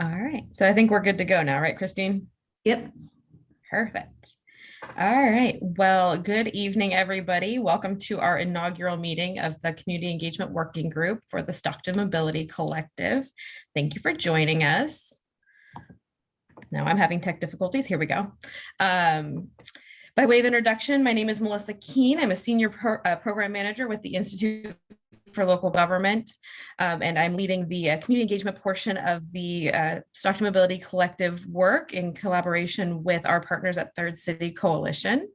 All right, so I think we're good to go now, right, Christine? Yep. Perfect. All right, well, good evening, everybody. Welcome to our inaugural meeting of the Community Engagement Working Group for the Stockton Mobility Collective. Thank you for joining us. Now I'm having tech difficulties. Here we go. By way of introduction, my name is Melissa Keene. I'm a senior program manager with the Institute for Local Government, and I'm leading the community engagement portion of the Stockton Mobility Collective work in collaboration with our partners at Third City Coalition.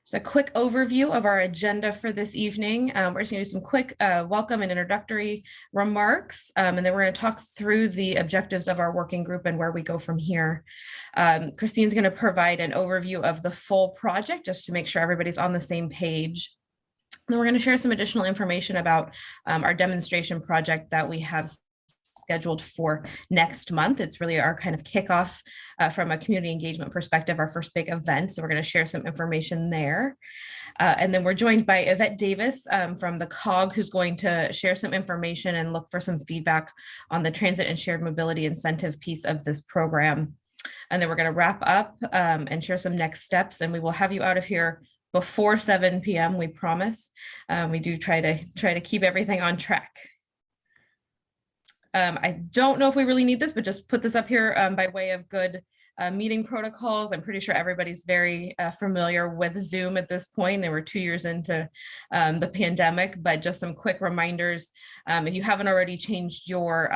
So a quick overview of our agenda for this evening. We're just going to do some quick welcome and introductory remarks, and then we're going to talk through the objectives of our working group and where we go from here. Christine's going to provide an overview of the full project just to make sure everybody's on the same page. Then we're going to share some additional information about our demonstration project that we have scheduled for next month. It's really our kind of kickoff from a community engagement perspective, our first big event. So we're going to share some information there. And then we're joined by Yvette Davis from the COG, who's going to share some information and look for some feedback on the transit and shared mobility incentive piece of this program. And then we're going to wrap up and share some next steps. And we will have you out of here before 7 p.m. We promise. We do try to keep everything on track. I don't know if we really need this, but just put this up here by way of good meeting protocols. I'm pretty sure everybody's very familiar with Zoom at this point. They were 2 years into the pandemic, but just some quick reminders. If you haven't already changed your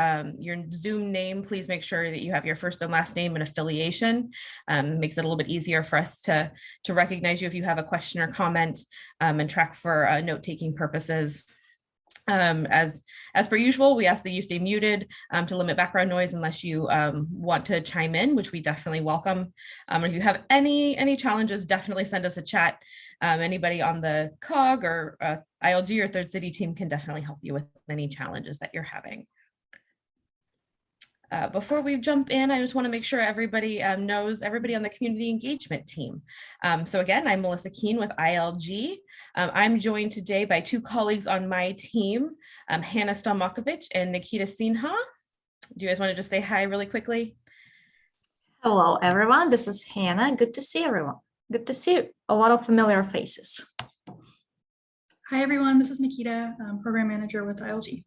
Zoom name, please make sure that you have your first and last name and affiliation. Makes it a little bit easier for us to recognize you if you have a question or comment and track for note-taking purposes. As per usual, we ask that you stay muted to limit background noise unless you want to chime in, which we definitely welcome. If you have any challenges, definitely send us a chat. Anybody on the COG or ILG or Third City team can definitely help you with any challenges that you're having. Before we jump in, I just want to make sure everybody knows everybody on the community engagement team. So again, I'm Melissa Keene with ILG. I'm joined today by two colleagues on my team, Hannah Stalmakovich and Nikita Sinha. Do you guys want to just say hi really quickly? Hello, everyone. This is Hannah. Good to see everyone. Good to see a lot of familiar faces. Hi, everyone. This is Nikita, program manager with ILG.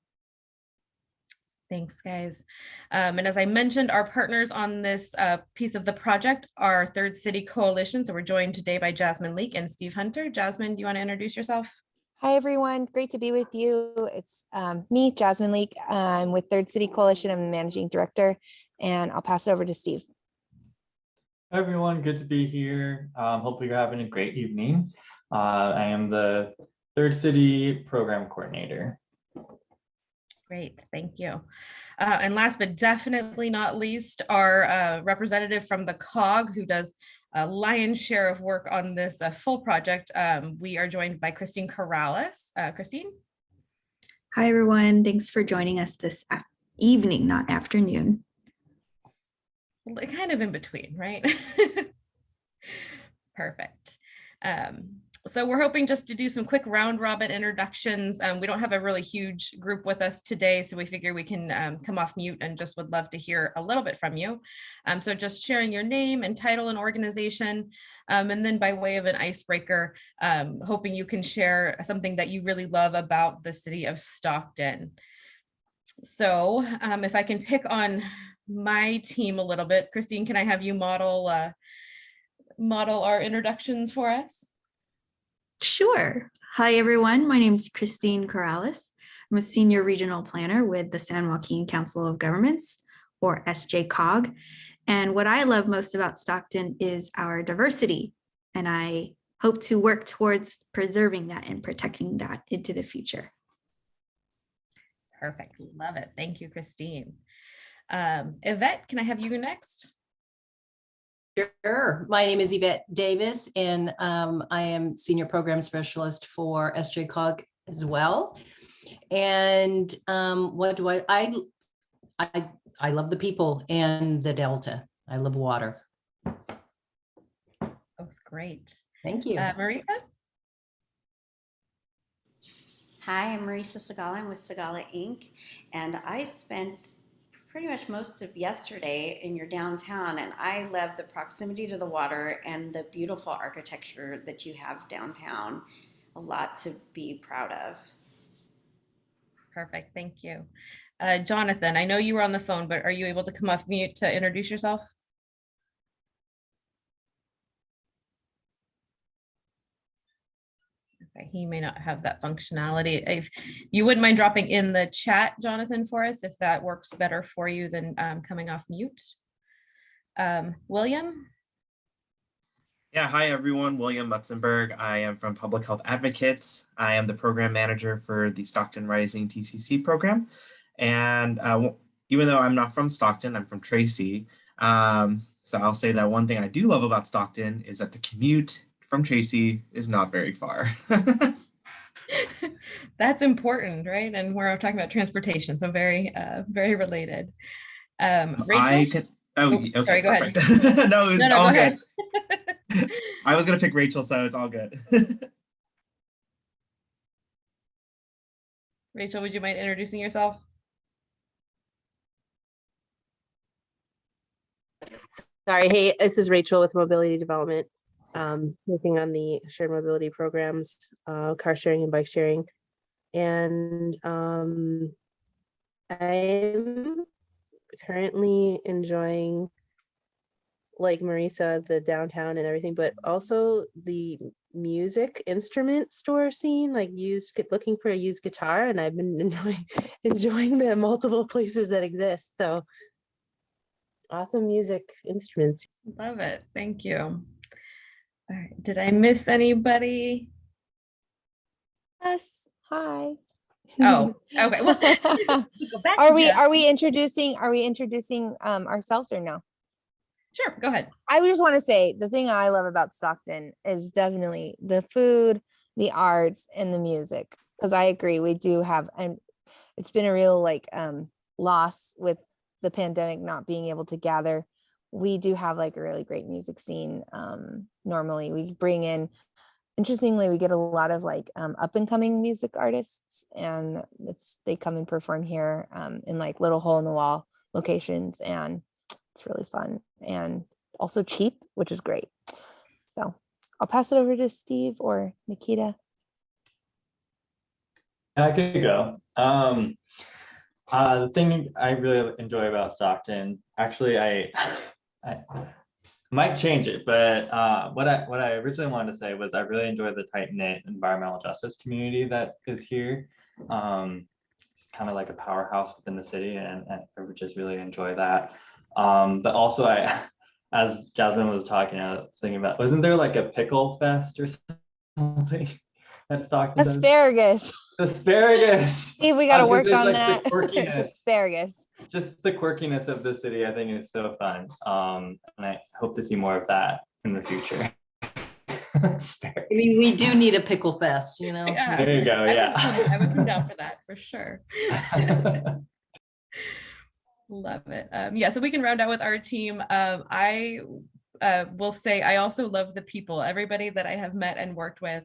Thanks, guys. And as I mentioned, our partners on this piece of the project are Third City Coalition. So we're joined today by Jasmine Leak and Steve Hunter. Jasmine, do you want to introduce yourself? Hi, everyone. Great to be with you. It's me, Jasmine Leak. I'm with Third City Coalition. I'm the managing director, and I'll pass it over to Steve. Hi, everyone. Good to be here. Hopefully you're having a great evening. I am the Third City program coordinator. Great, thank you. And last but definitely not least, our representative from the COG who does a lion's share of work on this full project. We are joined by Christine Corrales. Christine? Hi, everyone. Thanks for joining us this evening, not afternoon. Kind of in between, right? Perfect. So we're hoping just to do some quick round robin introductions. We don't have a really huge group with us today, so we figure we can come off mute and just would love to hear a little bit from you. So just sharing your name and title and organization, and then by way of an icebreaker, hoping you can share something that you really love about the city of Stockton. So if I can pick on my team a little bit, Christine, can I have you model our introductions for us? Sure. Hi, everyone. My name is Christine Corrales. I'm a senior regional planner with the San Joaquin Council of Governments, or SJCOG. And what I love most about Stockton is our diversity. And I hope to work towards preserving that and protecting that into the future. Perfect. Love it. Thank you, Christine. Yvette, can I have you next? Sure. My name is Yvette Davis, and I am Senior Program Specialist for SJCOG as well. And what do I love the people and the Delta. I love water. Both great. Thank you. Marisa? Hi, I'm Marisa Sigala. I'm with Sigala Inc. And I spent pretty much most of yesterday in your downtown, and I love the proximity to the water and the beautiful architecture that you have downtown. A lot to be proud of. Perfect, thank you. Jonathan, I know you were on the phone, but are you able to come off mute to introduce yourself? Okay, he may not have that functionality. If you wouldn't mind dropping in the chat, Jonathan, for us, if that works better for you than coming off mute. William? Yeah, hi everyone, William Mutzenberg. I am from Public Health Advocates. I am the program manager for the Stockton Rising TCC program. And even though I'm not from Stockton, I'm from Tracy. So I'll say that one thing I do love about Stockton is that the commute from Tracy is not very far. That's important, right? And we're talking about transportation, so very, very related. Rachel? Okay, sorry, go perfect. ahead. No, it's No, all go good. ahead. I was gonna pick Rachel, so it's all good. Rachel, would you mind introducing yourself? Sorry, hey, this is Rachel with Mobility Development, working on the shared mobility programs, car sharing and bike sharing. And I'm currently enjoying, like Marisa, the downtown and everything, but also the music instrument store scene, like looking for a used guitar, and I've been enjoying the multiple places that exist. So awesome music instruments. Love it. Thank you. All right. Did I miss anybody? Yes, hi. Oh, okay. Well, go back Are to we Jeff. introducing ourselves or no? Sure, go ahead. I just want to say the thing I love about Stockton is definitely the food, the arts, and the music. Because I agree, we do have, and it's been a real loss with the pandemic not being able to gather. We do have like a really great music scene. Normally we bring in, interestingly, we get a lot of up and coming music artists, and they come and perform here in like little hole in the wall locations, and it's really fun and also cheap, which is great. So I'll pass it over to Steve or Nikita. I could go. The thing I really enjoy about Stockton, actually, I might change it, but what I originally wanted to say was I really enjoy the tight-knit environmental justice community that is here. It's kind of like a powerhouse within the city, and I would just really enjoy that. But also, as Jasmine was talking, I was thinking about, wasn't there like a pickle fest or something at Stockton? Asparagus. Asparagus. Steve, we got to work on like that. It's asparagus. Just the quirkiness of the city, I think, is so fun. And I hope to see more of that in the future. I mean, we do need a pickle fest, you know? Yeah. There you go. Yeah. I would come down for that for sure. Love it. Yeah, so we can round out with our team. I will say I also love the people, everybody that I have met and worked with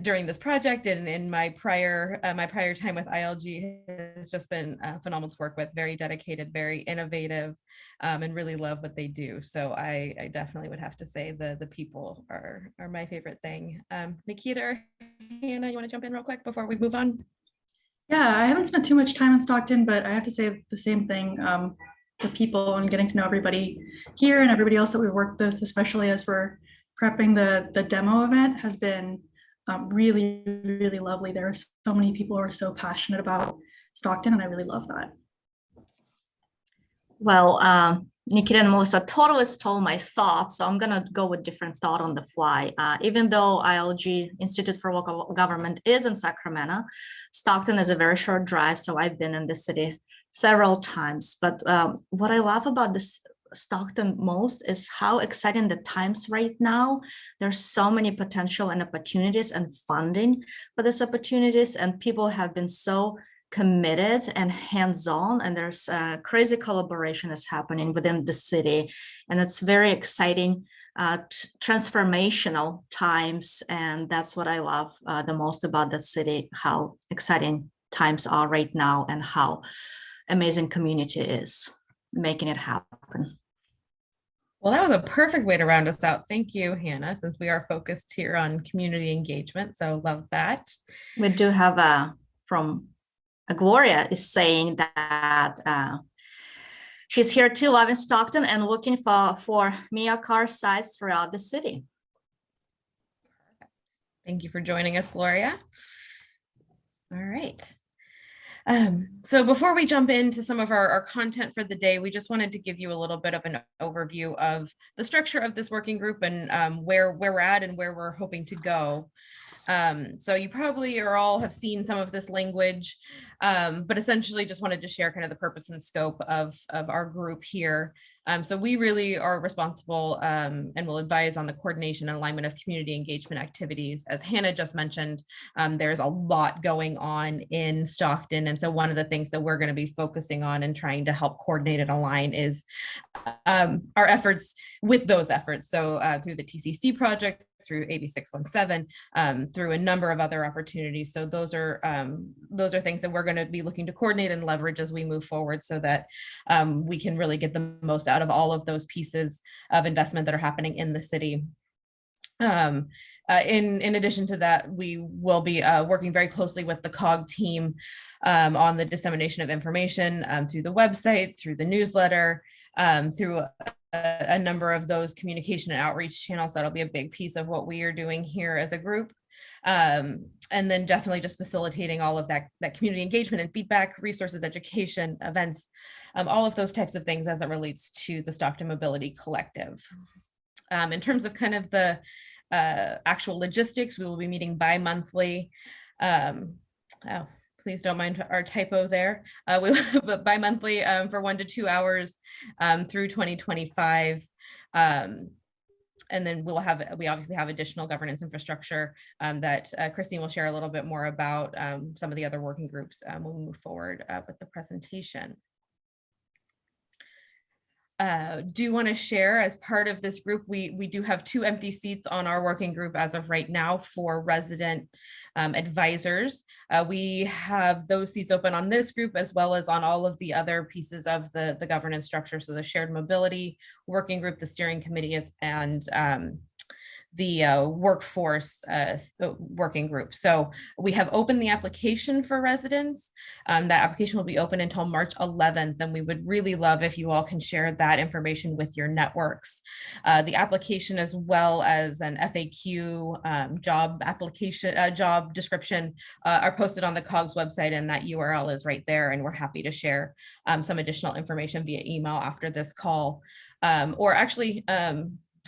during this project and in my prior time with ILG has just been phenomenal to work with, very dedicated, very innovative, and really love what they do. So I definitely would have to say the people are my favorite thing. Nikita or Hannah, you want to jump in real quick before we move on? Yeah, I haven't spent too much time in Stockton, but I have to say the same thing. The people and getting to know everybody here and everybody else that we worked with, especially as we're prepping the demo event, has been really, really lovely. There are so many people who are so passionate about Stockton, and I really love that. Well, Nikita and Melissa totally stole my thoughts, so I'm gonna go with different thought on the fly. Even though ILG, Institute for Local Government, is in Sacramento, Stockton is a very short drive, so I've been in the city several times. But what I love about this Stockton most is how exciting the times right now. There's so many potential and opportunities and funding for these opportunities, and people have been so committed and hands-on, and there's crazy collaboration is happening within the city, and it's very exciting, transformational times, and that's what I love the most about the city, how exciting times are right now and how amazing community is making it happen. Well, that was a perfect way to round us out. Thank you, Hannah, since we are focused here on community engagement. So love that. We do have from Gloria is saying that she's here too, live in Stockton and looking for Míocar sites throughout the city. Thank you for joining us, Gloria. All right. So before we jump into some of our content for the day, we just wanted to give you a little bit of an overview of the structure of this working group and where we're at and where we're hoping to go. So you probably all have seen some of this language, but essentially just wanted to share kind of the purpose and scope of our group here. So we really are responsible and will advise on the coordination and alignment of community engagement activities. As Hannah just mentioned, there's a lot going on in Stockton. And so one of the things that we're going to be focusing on and trying to help coordinate and align is our efforts with those efforts. So through the TCC project, through AB 617, through a number of other opportunities. So those are things that we're going to be looking to coordinate and leverage as we move forward so that we can really get the most out of all of those pieces of investment that are happening in the city. In addition to that, we will be working very closely with the COG team on the dissemination of information through the website, through the newsletter, through a number of those communication and outreach channels. That'll be a big piece of what we are doing here as a group. And then definitely just facilitating all of that community engagement and feedback, resources, education, events, all of those types of things as it relates to the Stockton Mobility Collective. In terms of kind of the actual logistics, we will be meeting bi-monthly. Please don't mind our typo there. But bi-monthly for 1 to 2 hours through 2025. And then we obviously have additional governance infrastructure that Christine will share a little bit more about some of the other working groups when we move forward with the presentation. Do want to share as part of this group, we do have 2 empty seats on our working group as of right now for resident advisors. We have those seats open on this group as well as on all of the other pieces of the governance structure. So the shared mobility working group, the steering committee, and the workforce working group. So we have opened the application for residents. That application will be open until March 11th, and we would really love if you all can share that information with your networks. The application, as well as an FAQ job application, job description, are posted on the COGS website, and that URL is right there. And we're happy to share some additional information via email after this call, or actually,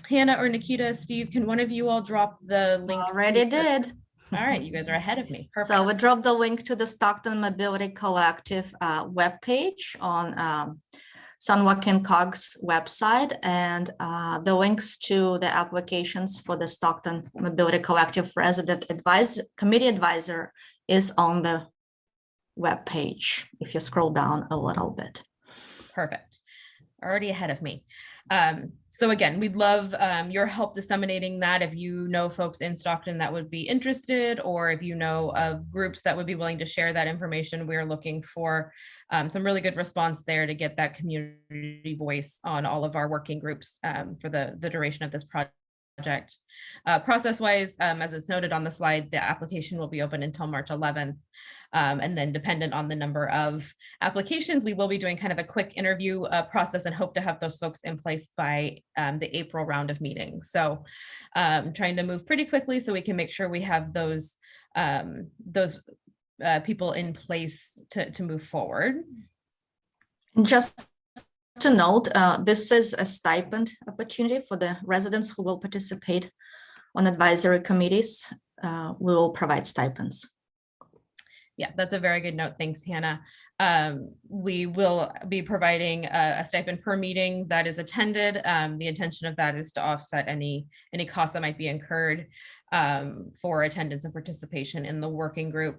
Hannah or Nikita, Steve, can one of you all drop the link? Already did. All right, you guys are ahead of me. Perfect. So we dropped the link to the Stockton Mobility Collective webpage on San Joaquin COG's website, and the links to the applications for the Stockton Mobility Collective Resident Committee Advisor is on the webpage if you scroll down a little bit. Perfect. Already ahead of me. So again, we'd love your help disseminating that. If you know folks in Stockton that would be interested, or if you know of groups that would be willing to share that information, we're looking for some really good response there to get that community voice on all of our working groups for the duration of this project. Process-wise, as it's noted on the slide, the application will be open until March 11th. And then dependent on the number of applications, we will be doing kind of a quick interview process and hope to have those folks in place by the April round of meetings. So trying to move pretty quickly so we can make sure we have those people in place to move forward. Just to note, this is a stipend opportunity for the residents who will participate on advisory committees. We will provide stipends. Yeah, that's a very good note. Thanks, Hannah. We will be providing a stipend per meeting that is attended. The intention of that is to offset any costs that might be incurred for attendance and participation in the working group.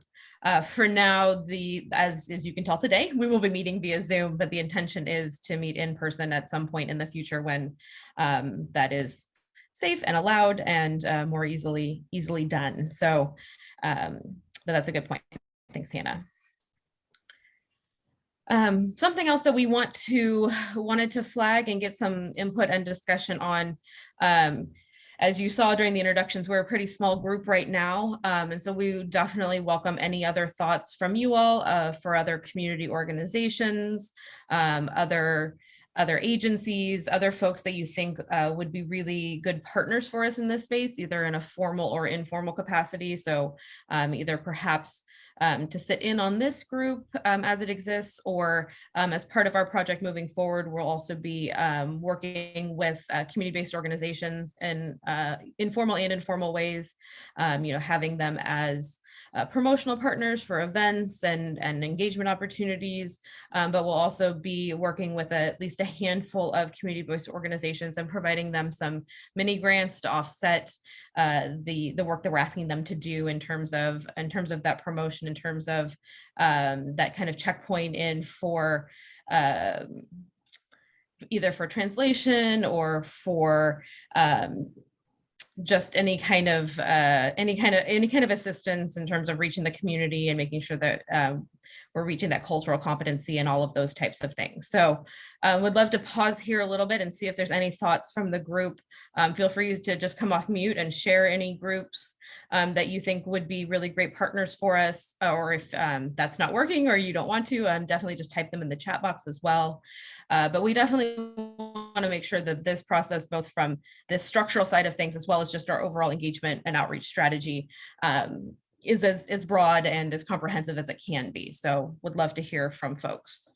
For now, as you can tell today, we will be meeting via Zoom, but the intention is to meet in person at some point in the future when that is safe and allowed and more easily done. So, but that's a good point. Thanks, Hannah. Something else that we wanted to flag and get some input and discussion on. As you saw during the introductions, we're a pretty small group right now. And so we definitely welcome any other thoughts from you all for other community organizations, other agencies, other folks that you think would be really good partners for us in this space, either in a formal or informal capacity. So either perhaps to sit in on this group as it exists, or as part of our project moving forward, we'll also be working with community-based organizations in informal and informal ways, having them as promotional partners for events and engagement opportunities, but we'll also be working with at least a handful of community-based organizations and providing them some mini grants to offset the work that we're asking them to do in terms of that promotion, in terms of that kind of checkpoint in for either for translation or for just any kind of assistance in terms of reaching the community and making sure that we're reaching that cultural competency and all of those types of things. So would love to pause here a little bit and see if there's any thoughts from the group. Feel free to just come off mute and share any groups that you think would be really great partners for us, or if that's not working or you don't want to, definitely just type them in the chat box as well. But we definitely want to make sure that this process, both from this structural side of things, as well as just our overall engagement and outreach strategy, is as broad and as comprehensive as it can be. So would love to hear from folks.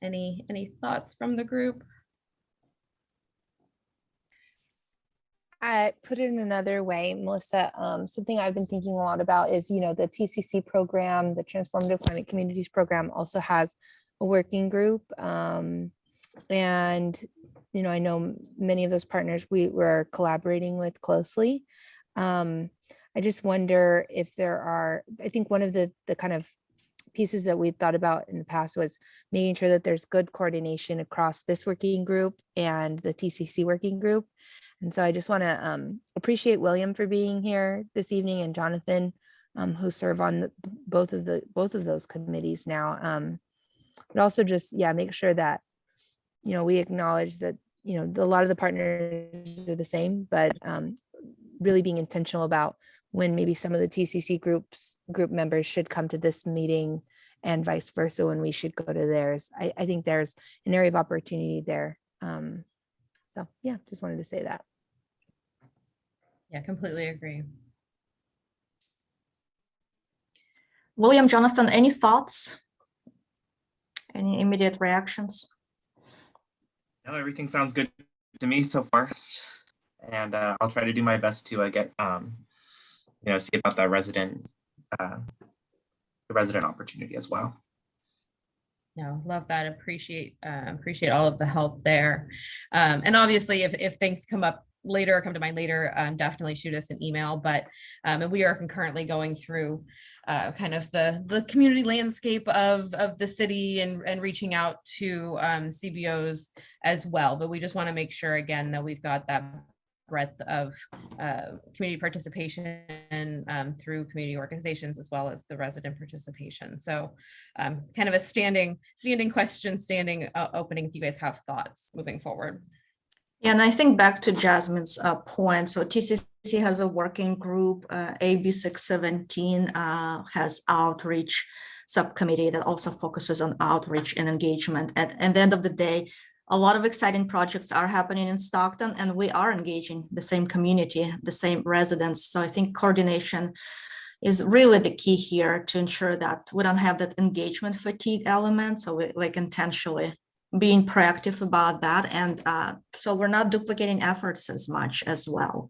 Any thoughts from the group? I put it in another way, Melissa. Something I've been thinking a lot about is, the TCC program, the Transformative Climate Communities program, also has a working group. And, I know many of those partners we were collaborating with closely. I just wonder if there are, I think one of the kind of pieces that we thought about in the past was making sure that there's good coordination across this working group and the TCC working group. And so I just want to appreciate William for being here this evening, and Jonathan, who serve on both of those committees now. But also just, make sure that, we acknowledge that, a lot of the partners are the same, but really being intentional about when maybe some of the TCC group members should come to this meeting and vice versa when we should go to theirs. I think there's an area of opportunity there. So yeah, just wanted to say that. Yeah, completely agree. William, Jonathan, any thoughts? Any immediate reactions? No, everything sounds good to me so far. And I'll try to do my best to get, see about the resident opportunity as well. No, love that. Appreciate all of the help there. And obviously, if things come up later or come to mind later, definitely shoot us an email. But and we are concurrently going through kind of the community landscape of the city and reaching out to CBOs as well. But we just want to make sure again that we've got that breadth of community participation through community organizations as well as the resident participation. So kind of a standing question, opening if you guys have thoughts moving forward. Yeah, and I think back to Jasmine's point. So TCC has a working group, AB 617 has outreach subcommittee that also focuses on outreach and engagement. At the end of the day, a lot of exciting projects are happening in Stockton, and we are engaging the same community, the same residents. So I think coordination is really the key here to ensure that we don't have that engagement fatigue element. So we intentionally being proactive about that. And so we're not duplicating efforts as much as well.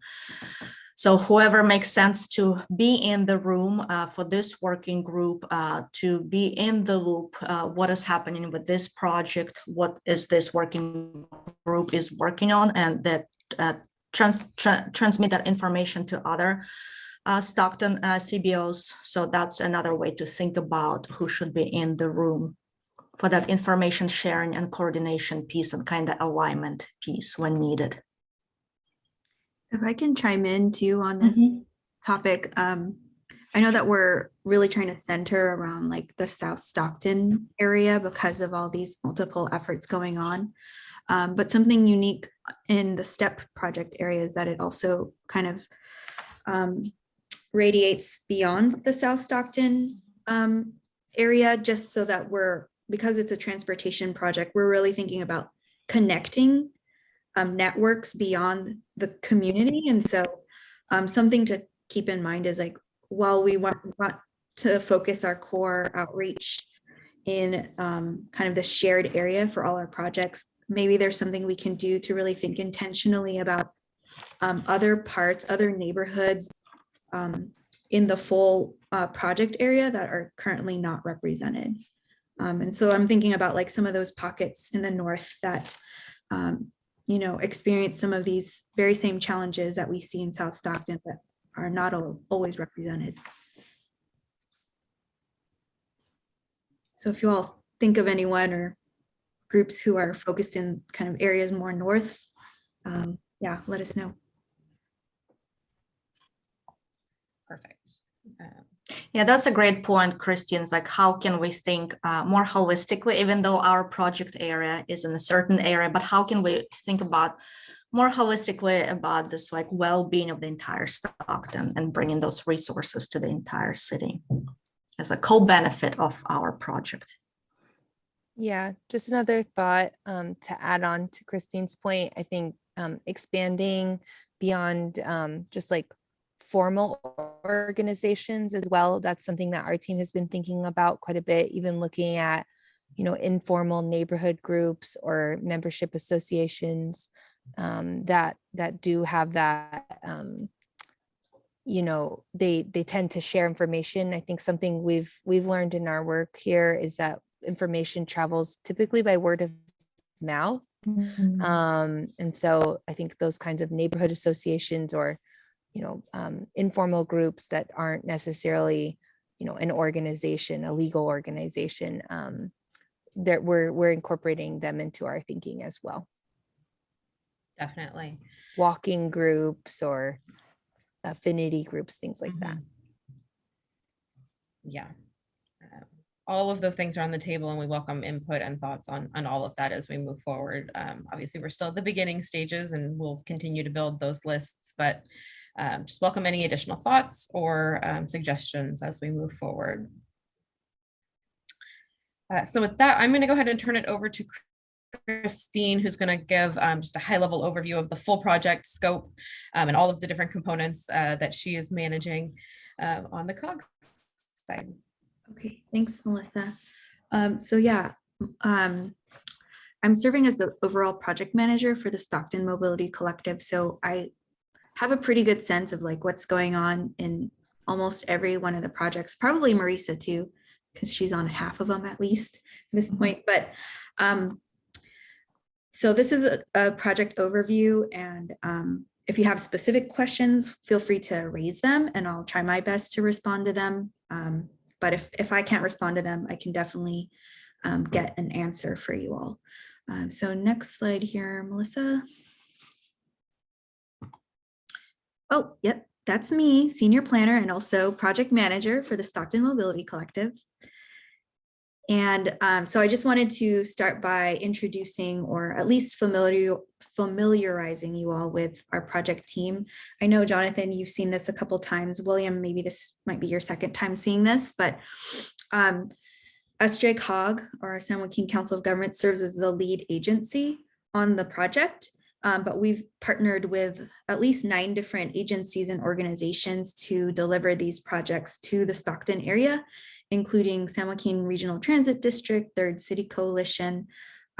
So whoever makes sense to be in the room for this working group, to be in the loop, what is happening with this project, what is this working group is working on, and that transmit that information to other Stockton CBOs. So that's another way to think about who should be in the room for that information sharing and coordination piece and kind of alignment piece when needed. If I can chime in too on this topic, I know that we're really trying to center around like the South Stockton area because of all these multiple efforts going on. But something unique in the STEP project area is that it also kind of radiates beyond the South Stockton area, just so that because it's a transportation project, we're really thinking about connecting networks beyond the community. And so something to keep in mind is like, while we want to focus our core outreach in kind of the shared area for all our projects, maybe there's something we can do to really think intentionally about other parts, other neighborhoods in the full project area that are currently not represented. And so I'm thinking about like some of those pockets in the north that experience some of these very same challenges that we see in South Stockton, but are not always represented. So if you all think of anyone or groups who are focused in kind of areas more north, yeah, let us know. Perfect. Yeah, that's a great point, Christian. It's like, how can we think more holistically, even though our project area is in a certain area, but how can we think about more holistically about this like well-being of the entire Stockton and bringing those resources to the entire city as a co-benefit of our project? Yeah, just another thought to add on to Christine's point. I think expanding beyond just like formal organizations as well. That's something that our team has been thinking about quite a bit, even looking at, informal neighborhood groups or membership associations that do have that, they tend to share information. I think something we've learned in our work here is that information travels typically by word of mouth. And so I think those kinds of neighborhood associations or informal groups that aren't necessarily, an organization, a legal organization, that we're incorporating them into our thinking as well. Definitely. Walking groups or affinity groups, things like that. Yeah. All of those things are on the table, and we welcome input and thoughts on all of that as we move forward. Obviously, we're still at the beginning stages and we'll continue to build those lists, but just welcome any additional thoughts or suggestions as we move forward. So with that, I'm going to go ahead and turn it over to Christine, who's going to give just a high-level overview of the full project scope and all of the different components that she is managing on the COG side. Okay, thanks, Melissa. So yeah, I'm serving as the overall project manager for the Stockton Mobility Collective. So I have a pretty good sense of like what's going on in almost every one of the projects, probably Marisa too, because she's on half of them at least at this point. But so this is a project overview, and if you have specific questions, feel free to raise them and I'll try my best to respond to them. But if I can't respond to them, I can definitely get an answer for you all. So next slide here, Melissa. Oh, yep, that's me, senior planner and also project manager for the Stockton Mobility Collective. And so I just wanted to start by introducing or at least familiarizing you all with our project team. I know, Jonathan, you've seen this a couple times. William, maybe this might be your second time seeing this, but SJCOG, or San Joaquin Council of Governments, serves as the lead agency on the project. But we've partnered with at least 9 different agencies and organizations to deliver these projects to the Stockton area, including San Joaquin Regional Transit District, Third City Coalition,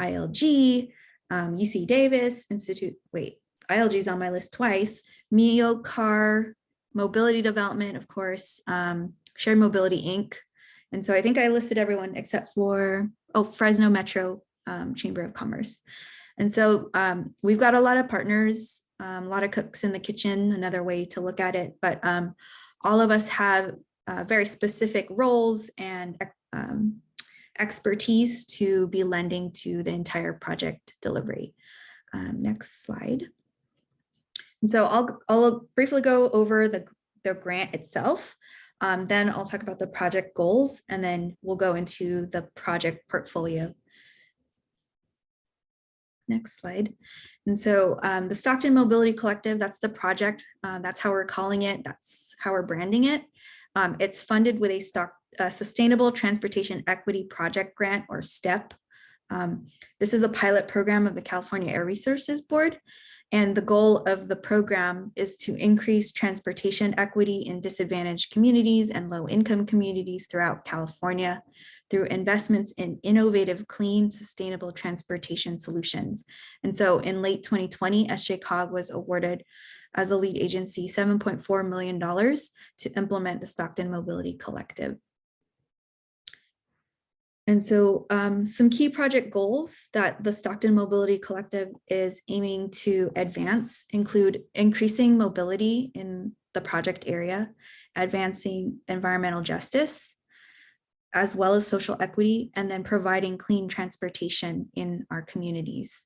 ILG, UC Davis Institute, ILG is on my list twice, Míocar, Mobility Development, of course, Shared Mobility Inc. And so I think I listed everyone except for, Fresno Metro Chamber of Commerce. And so we've got a lot of partners, a lot of cooks in the kitchen, another way to look at it, but all of us have very specific roles and expertise to be lending to the entire project delivery. Next slide. And so I'll briefly go over the grant itself. Then I'll talk about the project goals, and then we'll go into the project portfolio. Next slide. And so the Stockton Mobility Collective, that's the project. That's how we're calling it. That's how we're branding it. It's funded with a Sustainable Transportation Equity Project Grant, or STEP. This is a pilot program of the California Air Resources Board. And the goal of the program is to increase transportation equity in disadvantaged communities and low-income communities throughout California through investments in innovative, clean, sustainable transportation solutions. And so in late 2020, SJCOG was awarded as the lead agency $7.4 million to implement the Stockton Mobility Collective. And so some key project goals that the Stockton Mobility Collective is aiming to advance include increasing mobility in the project area, advancing environmental justice, as well as social equity, and then providing clean transportation in our communities.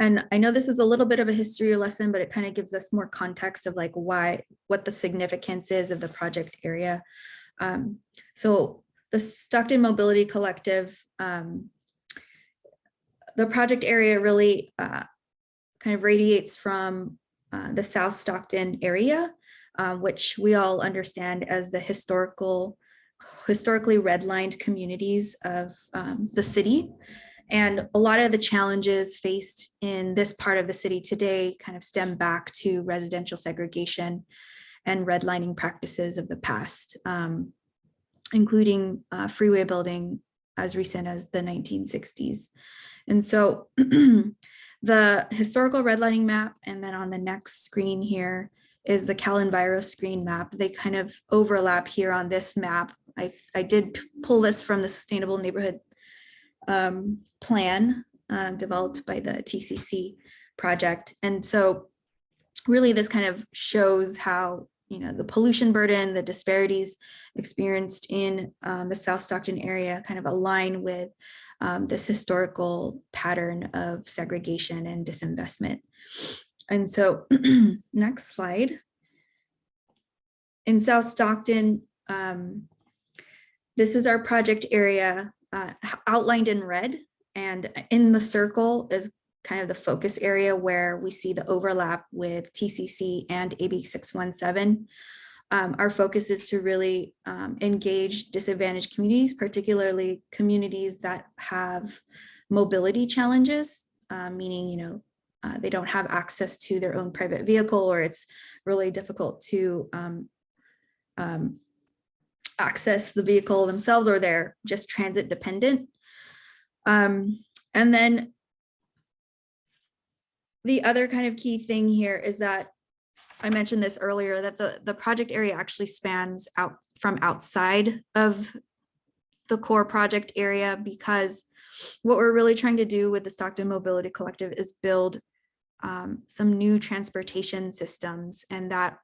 And I know this is a little bit of a history lesson, but it kind of gives us more context of like what the significance is of the project area. So the Stockton Mobility Collective, the project area really kind of radiates from the South Stockton area, which we all understand as the historically redlined communities of the city. And a lot of the challenges faced in this part of the city today kind of stem back to residential segregation and redlining practices of the past, including freeway building as recent as the 1960s. And so the historical redlining map, and then on the next screen here is the CalEnviro screen map. They kind of overlap here on this map. I did pull this from the Sustainable Neighborhood Plan developed by the TCC project. And so really this kind of shows how, you know, the pollution burden, the disparities experienced in the South Stockton area kind of align with this historical pattern of segregation and disinvestment. And so next slide. In South Stockton, this is our project area outlined in red, and in the circle is kind of the focus area where we see the overlap with TCC and AB 617. Our focus is to really engage disadvantaged communities, particularly communities that have mobility challenges, meaning, you know, they don't have access to their own private vehicle, or it's really difficult to access the vehicle themselves, or they're just transit dependent. And then the other kind of key thing here is that I mentioned this earlier, that the project area actually spans out from outside of the core project area, because what we're really trying to do with the Stockton Mobility Collective is build some new transportation systems, and that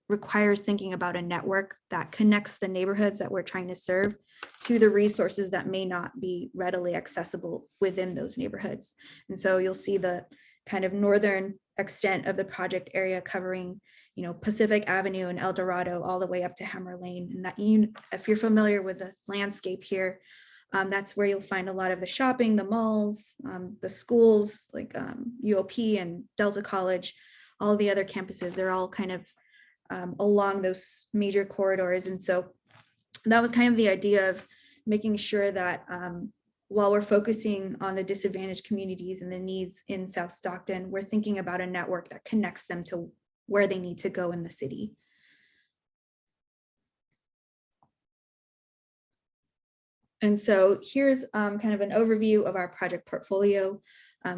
requires thinking about a network that connects the neighborhoods that we're trying to serve to the resources that may not be readily accessible within those neighborhoods. And so you'll see the kind of northern extent of the project area covering, you know, Pacific Avenue and El Dorado all the way up to Hammer Lane. And that, if you're familiar with the landscape here, that's where you'll find a lot of the shopping, the malls, the schools like UOP and Delta College, all the other campuses. They're all kind of along those major corridors. And so that was kind of the idea of making sure that while we're focusing on the disadvantaged communities and the needs in South Stockton, we're thinking about a network that connects them to where they need to go in the city. And so here's kind of an overview of our project portfolio.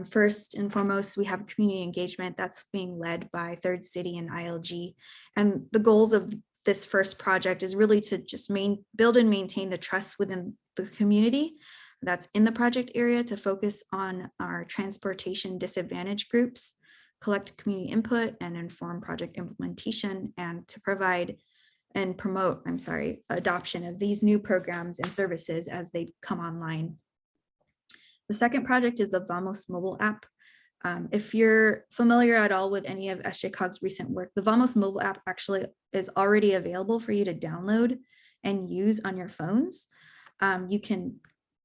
First and foremost, we have community engagement that's being led by Third City and ILG. And the goals of this first project is really to just build and maintain the trust within the community that's in the project area, to focus on our transportation disadvantaged groups, collect community input and inform project implementation, and to provide and promote, adoption of these new programs and services as they come online. The second project is the Vamos mobile app. If you're familiar at all with any of SJCOG's recent work, the Vamos mobile app actually is already available for you to download and use on your phones. You can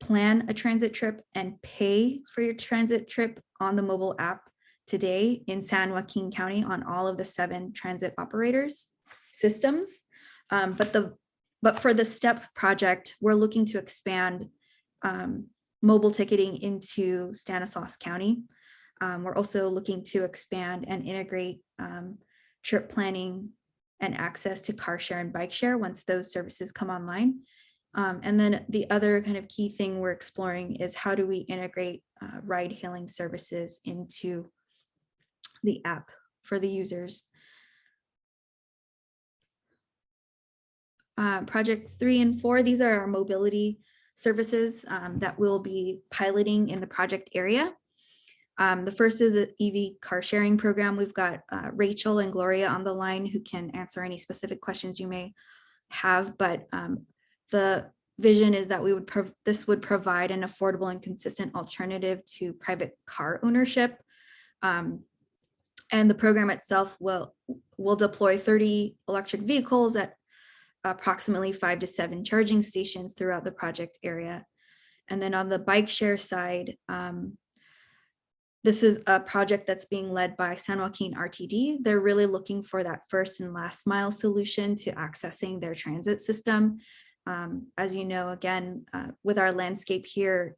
plan a transit trip and pay for your transit trip on the mobile app today in San Joaquin County on all of the 7 transit operators systems. But for the STEP project, we're looking to expand mobile ticketing into Stanislaus County. We're also looking to expand and integrate trip planning and access to car share and bike share once those services come online. And then the other kind of key thing we're exploring is how do we integrate ride hailing services into the app for the users. Project 3 and 4, these are our mobility services that we'll be piloting in the project area. The first is an EV car sharing program. We've got Rachel and Gloria on the line who can answer any specific questions you may have, but the vision is that this would provide an affordable and consistent alternative to private car ownership. And the program itself will deploy 30 electric vehicles at approximately 5 to 7 charging stations throughout the project area. And then on the bike share side, this is a project that's being led by San Joaquin RTD. They're really looking for that first and last mile solution to accessing their transit system. As you know, again, with our landscape here,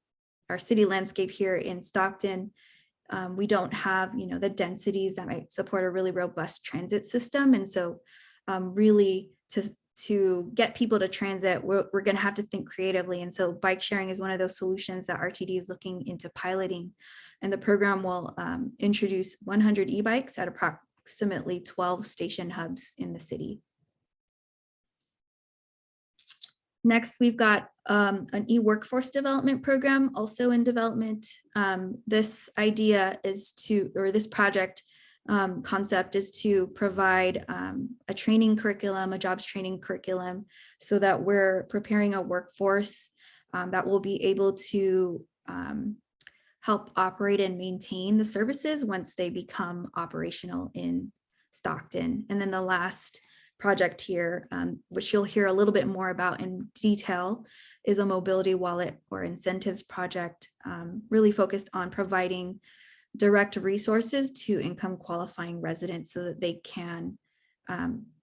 our city landscape here in Stockton, we don't have, the densities that might support a really robust transit system. And so really to get people to transit, we're going to have to think creatively. And so bike sharing is one of those solutions that RTD is looking into piloting. And the program will introduce 100 e-bikes at approximately 12 station hubs in the city. Next, we've got an EWorkforce Development program also in development. This idea is this project concept is to provide a training curriculum, a jobs training curriculum, so that we're preparing a workforce that will be able to help operate and maintain the services once they become operational in Stockton. And then the last project here, which you'll hear a little bit more about in detail, is a mobility wallet or incentives project, really focused on providing direct resources to income qualifying residents so that they can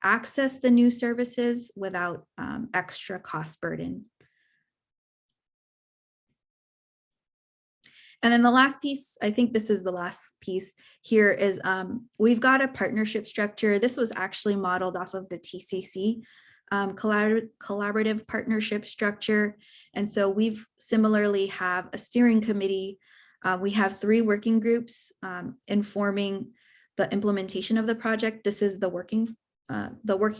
access the new services without extra cost burden. And then the last piece, I think this is the last piece here, is we've got a partnership structure. This was actually modeled off of the TCC collaborative partnership structure. And so we've similarly have a steering committee. We have 3 working groups informing the implementation of the project. This is the working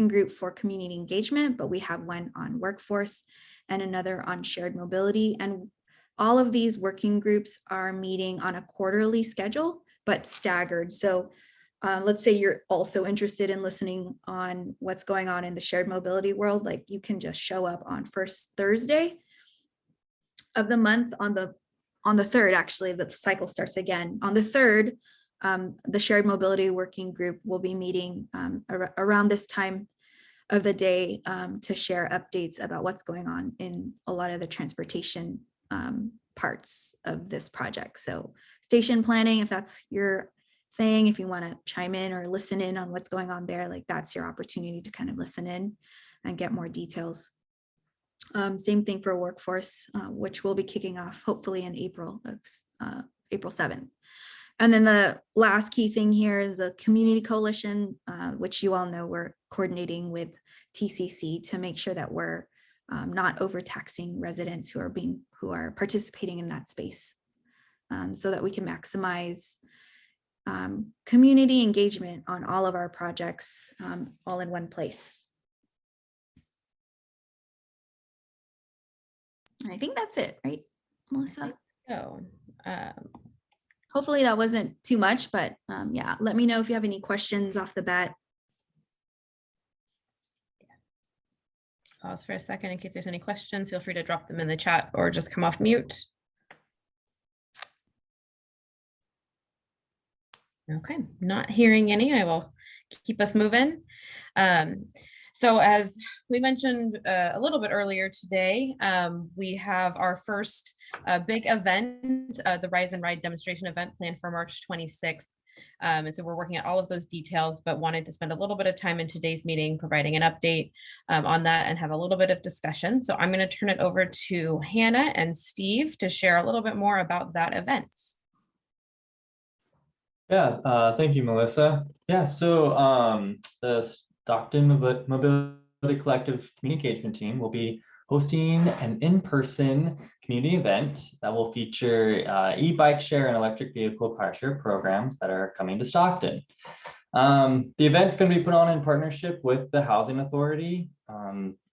group for community engagement, but we have one on workforce and another on shared mobility. And all of these working groups are meeting on a quarterly schedule, but staggered. So let's say you're also interested in listening on what's going on in the shared mobility world, like you can just show up on first Thursday of the month. On the 3rd, actually, the cycle starts again. On the 3rd, the shared mobility working group will be meeting around this time of the day to share updates about what's going on in a lot of the transportation parts of this project. So station planning, if that's your thing, if you want to chime in or listen in on what's going on there, like that's your opportunity to kind of listen in and get more details. Same thing for workforce, which will be kicking off hopefully in April 7th. And then the last key thing here is the community coalition, which you all know we're coordinating with TCC to make sure that we're not overtaxing residents who are participating in that space, so that we can maximize community engagement on all of our projects all in one place. I think that's it, right, Melissa? So, hopefully that wasn't too much, but yeah, let me know if you have any questions off the bat. Pause for a second in case there's any questions. Feel free to drop them in the chat or just come off mute. Okay, not hearing any, I will keep us moving. So as we mentioned a little bit earlier today, we have our first big event, the Rise and Ride demonstration event planned for March 26th. And so we're working at all of those details, but wanted to spend a little bit of time in today's meeting providing an update on that and have a little bit of discussion. So I'm going to turn it over to Hannah and Steve to share a little bit more about that event. Yeah, thank you, Melissa. Yeah, so the Stockton Mobility Collective community engagement team will be hosting an in-person community event that will feature e-bike share and electric vehicle car share programs that are coming to Stockton. The event's going to be put on in partnership with the Housing Authority.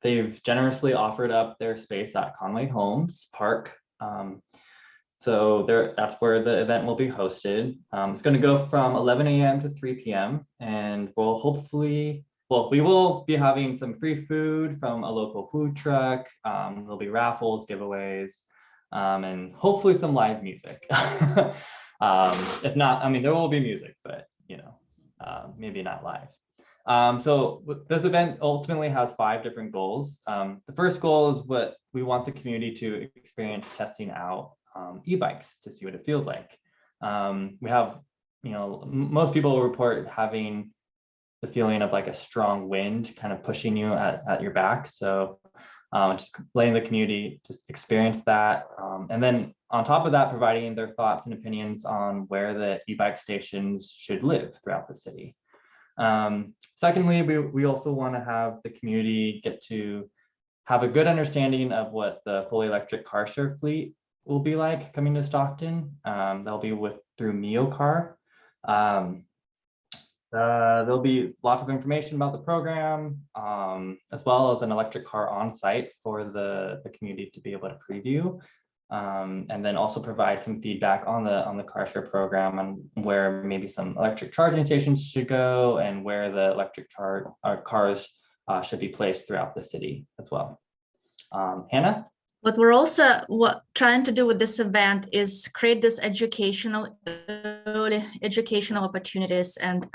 They've generously offered up their space at Conway Homes Park. So that's where the event will be hosted. It's going to go from 11 a.m. to 3 p.m. and we will be having some free food from a local food truck. There'll be raffles, giveaways, and hopefully some live music. If not, I mean, there will be music, but maybe not live. So this event ultimately has 5 different goals. The first goal is what we want the community to experience testing out e-bikes to see what it feels like. We have, most people report having the feeling of like a strong wind kind of pushing you at your back. So just letting the community just experience that. And then on top of that, providing their thoughts and opinions on where the e-bike stations should live throughout the city. Secondly, we also want to have the community get to have a good understanding of what the fully electric car share fleet will be like coming to Stockton. They'll be through Míocar. There'll be lots of information about the program, as well as an electric car on site for the community to be able to preview, and then also provide some feedback on the car share program and where maybe some electric charging stations should go and where the electric cars should be placed throughout the city as well. Hannah? What we're also trying to do with this event is create this educational opportunities and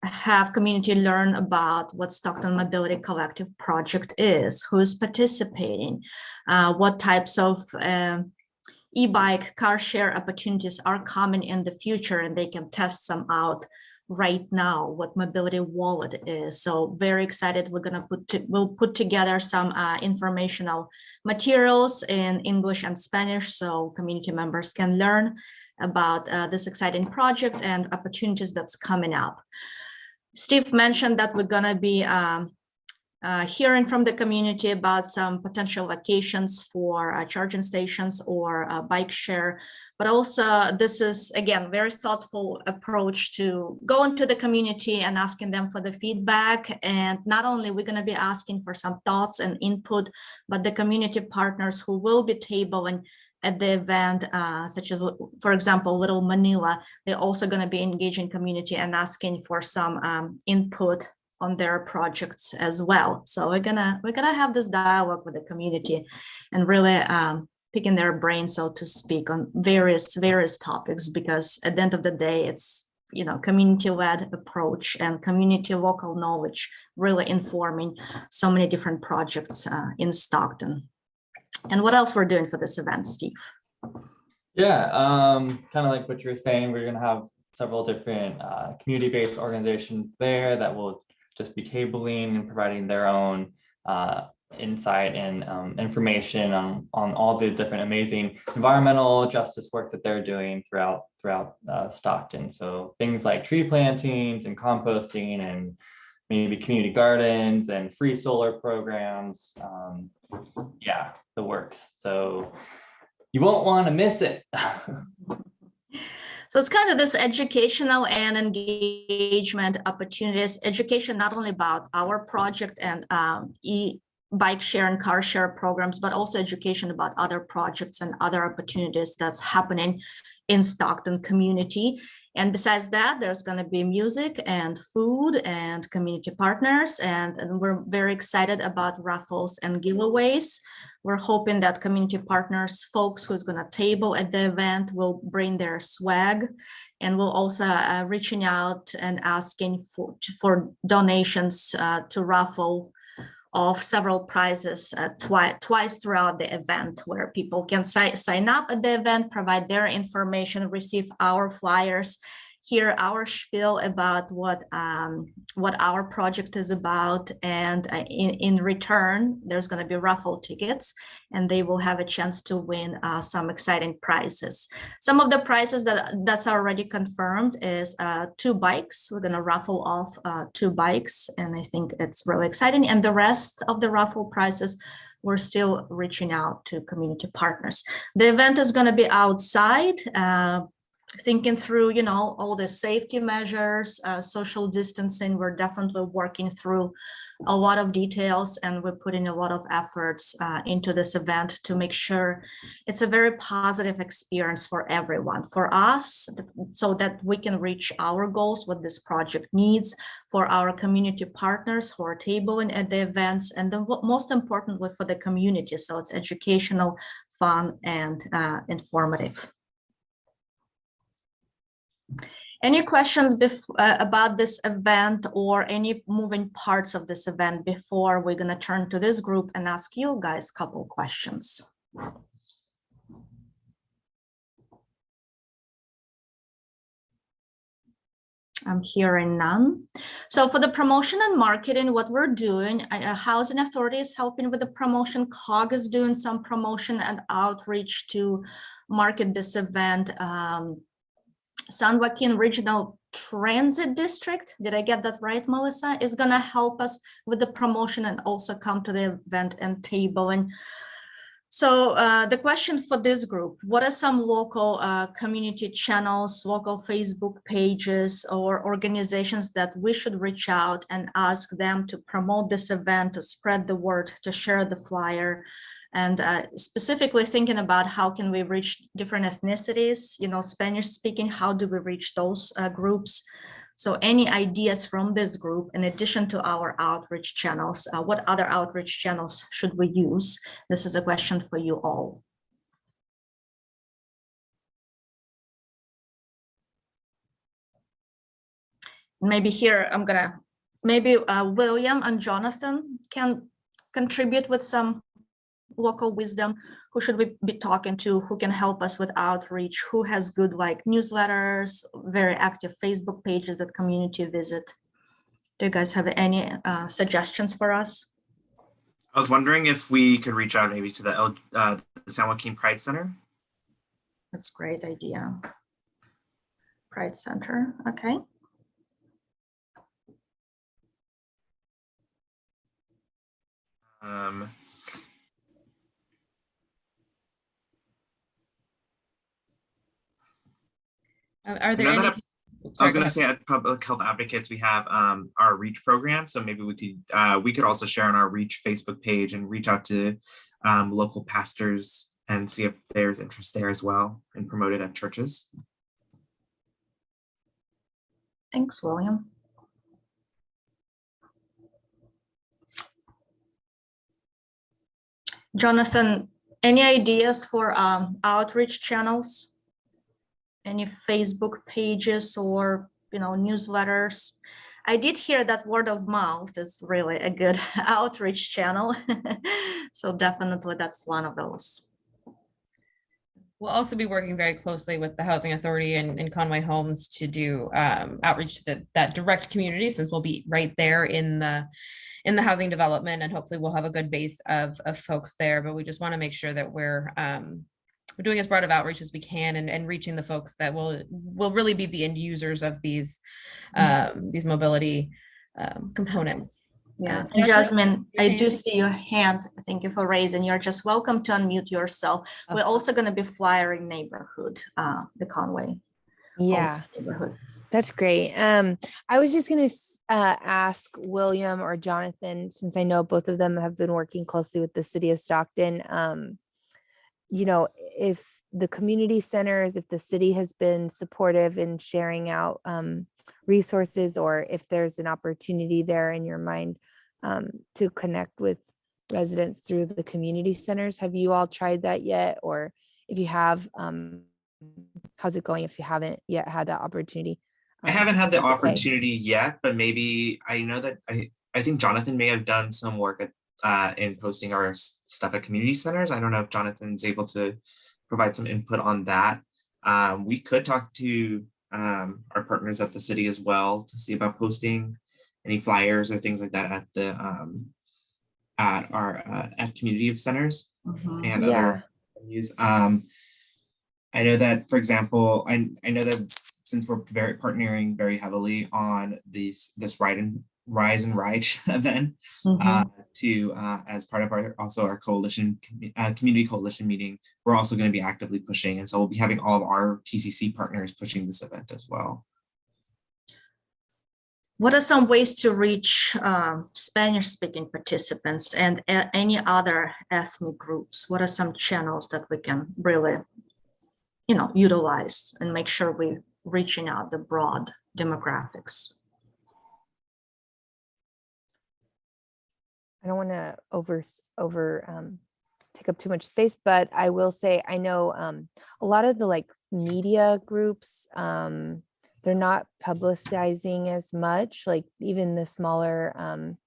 have community learn about what Stockton Mobility Collective project is, who's participating, what types of e-bike car share opportunities are coming in the future, and they can test some out right now, what mobility wallet is. So very excited. We'll put together some informational materials in English and Spanish so community members can learn about this exciting project and opportunities that's coming up. Steve mentioned that we're gonna be hearing from the community about some potential locations for charging stations or bike share. But also this is, again, very thoughtful approach to go into the community and asking them for the feedback. And not only we're going to be asking for some thoughts and input, but the community partners who will be tabling at the event, such as, for example, Little Manila, they're also going to be engaging community and asking for some input on their projects as well. So we're gonna have this dialogue with the community and really picking their brain, so to speak, on various topics, because at the end of the day, it's community-led approach and community local knowledge really informing so many different projects in Stockton. And what else we're doing for this event, Steve? Yeah, kind of like what you were saying, we're gonna have several different community-based organizations there that will just be tabling and providing their own insight and information on all the different amazing environmental justice work that they're doing throughout Stockton. So things like tree plantings and composting and maybe community gardens and free solar programs. Yeah, the works. So you won't want to miss it. So it's kind of this educational and engagement opportunities, education not only about our project and bike share and car share programs, but also education about other projects and other opportunities that's happening in Stockton community. And besides that, there's going to be music and food and community partners. And we're very excited about raffles and giveaways. We're hoping that community partners, folks who's going to table at the event, will bring their swag. And we'll also reaching out and asking for donations to raffle of several prizes twice throughout the event, where people can sign up at the event, provide their information, receive our flyers, hear our spiel about what our project is about, and in return, there's going to be raffle tickets, and they will have a chance to win some exciting prizes. Some of the prizes that's already confirmed is 2 bikes. We're going to raffle off 2 bikes, and I think it's really exciting. And the rest of the raffle prizes, we're still reaching out to community partners. The event is going to be outside. Thinking through, all the safety measures, social distancing, we're definitely working through a lot of details, and we're putting a lot of efforts into this event to make sure it's a very positive experience for everyone, for us, so that we can reach our goals, what this project needs, for our community partners who are tabling at the events, and most importantly for the community. So it's educational, fun, and informative. Any questions about this event or any moving parts of this event before we're going to turn to this group and ask you guys a couple questions? I'm hearing none. So for the promotion and marketing, what we're doing, Housing Authority is helping with the promotion. COG is doing some promotion and outreach to market this event. San Joaquin Regional Transit District, did I get that right, Melissa, is going to help us with the promotion and also come to the event and tabling. So the question for this group, what are some local community channels, local Facebook pages, or organizations that we should reach out and ask them to promote this event, to spread the word, to share the flyer? And specifically thinking about how can we reach different ethnicities, Spanish speaking, how do we reach those groups? So any ideas from this group, in addition to our outreach channels, what other outreach channels should we use? This is a question for you all. Maybe here, maybe William and Jonathan can contribute with some local wisdom. Who should we be talking to? Who can help us with outreach? Who has good newsletters, very active Facebook pages that community visit? Do you guys have any suggestions for us? I was wondering if we could reach out maybe to the San Joaquin Pride Center. That's a great idea. Pride Center, okay. Are there any? I was going to say at Public Health Advocates, we have our REACH program. So maybe we could also share on our REACH Facebook page and reach out to local pastors and see if there's interest there as well and promote it at churches. Thanks, William. Jonathan, any ideas for outreach channels? Any Facebook pages or newsletters? I did hear that word of mouth is really a good outreach channel. So definitely that's one of those. We'll also be working very closely with the Housing Authority and Conway Homes to do outreach to that direct community, since we'll be right there in the housing development, and hopefully we'll have a good base of folks there. But we just want to make sure that we're doing as broad of outreach as we can and reaching the folks that will really be the end users of these mobility components. Yeah, and Jasmine, I do see your hand. Thank you for raising. You're just welcome to unmute yourself. We're also going to be flyering neighborhood, the Conway. Yeah, neighborhood. That's great. I was just going to ask William or Jonathan, since I know both of them have been working closely with the city of Stockton. if the community centers, if the city has been supportive in sharing out resources, or if there's an opportunity there in your mind to connect with residents through the community centers. Have you all tried that yet? Or if you have, how's it going if you haven't yet had that opportunity? I haven't had the that's okay. opportunity yet, but maybe I know that I think Jonathan may have done some work in posting our stuff at community centers. I don't know if Jonathan's able to provide some input on that. We could talk to our partners at the city as well to see about posting any flyers or things like that at the at community centers and other venues. I know that, for example, I know that since we're partnering very heavily on this Rise and Ride event to as part of our coalition community coalition meeting, we're also going to be actively pushing, and so we'll be having all of our TCC partners pushing this event as well. What are some ways to reach Spanish-speaking participants and any other ethnic groups? What are some channels that we can really, utilize and make sure we're reaching out the broad demographics? I don't want to take up too much space, but I will say I know a lot of the media groups, they're not publicizing as much, like even the smaller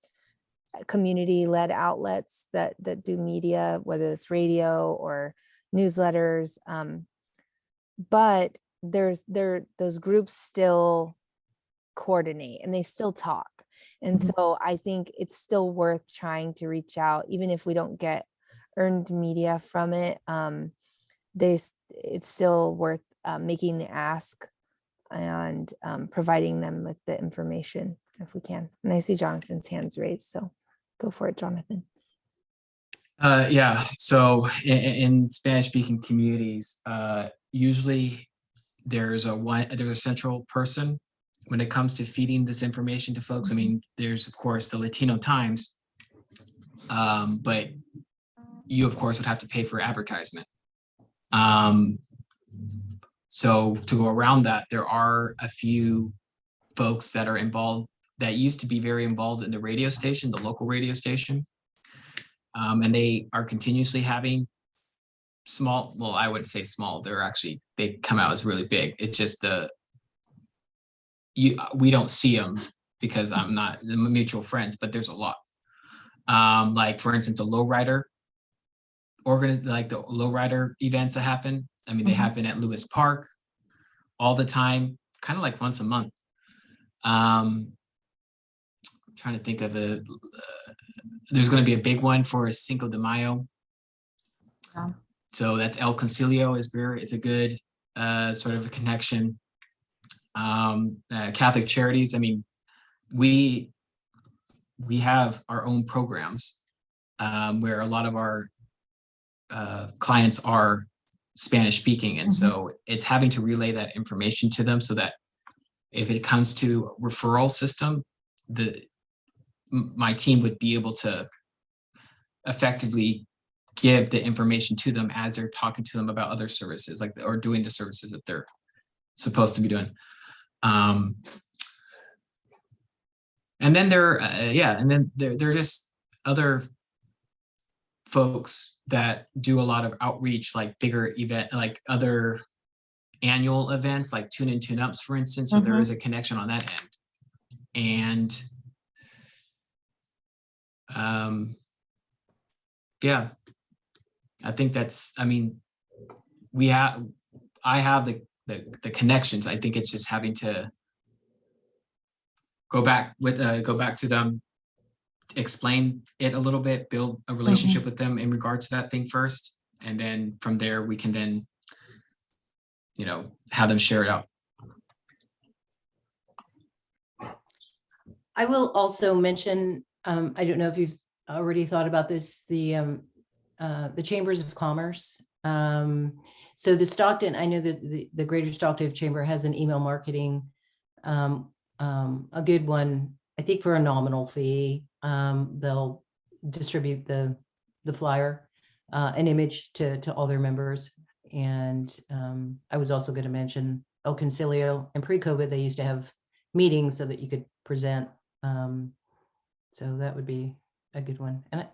community-led outlets that do media, whether it's radio or newsletters. But those groups still coordinate and they still talk. And so I think it's still worth trying to reach out, even if we don't get earned media from it. It's still worth making the ask and providing them with the information if we can. And I see Jonathan's hands raised, so go for it, Jonathan. Yeah, so in Spanish-speaking communities, usually there's a central person when it comes to feeding this information to folks. I mean, there's of course the Latino Times, but you of course would have to pay for advertisement. So to go around that, there are a few folks that are involved that used to be very involved in the radio station, the local radio station. And they are continuously having small, well, I wouldn't say small, they come out as really big. It's just we don't see them because I'm not mutual friends, but there's a lot. Like for instance, a lowrider like the lowrider events that happen. I mean, they happen at Lewis Park all the time, kind of like once a month. I'm trying to think of there's going to be a big one for Cinco de Mayo. So that's El Concilio is a good sort of a connection. Catholic Charities. I mean, we have our own programs where a lot of our clients are Spanish speaking. And so it's having to relay that information to them so that if it comes to referral system, my team would be able to effectively give the information to them as they're talking to them about other services, or doing the services that they're supposed to be doing. And then there are just other folks that do a lot of outreach, like bigger event, like other annual events, like Tune In, Tune Ups, for instance. So there is a connection on that end. And yeah, I think I mean, I have the connections. I think it's just having to go back to them, explain it a little bit, build a relationship with them in regards to that thing first. And then from there, we can then, have them share it out. I will also mention, I don't know if you've already thought about this, the chambers of commerce. So the Stockton, I know that the Greater Stockton Chamber has an email marketing, a good one, I think for a nominal fee. They'll distribute the flyer, an image to all their members. And I was also going to mention El Concilio, and pre-COVID, they used to have meetings so that you could present. So that would be a good one. And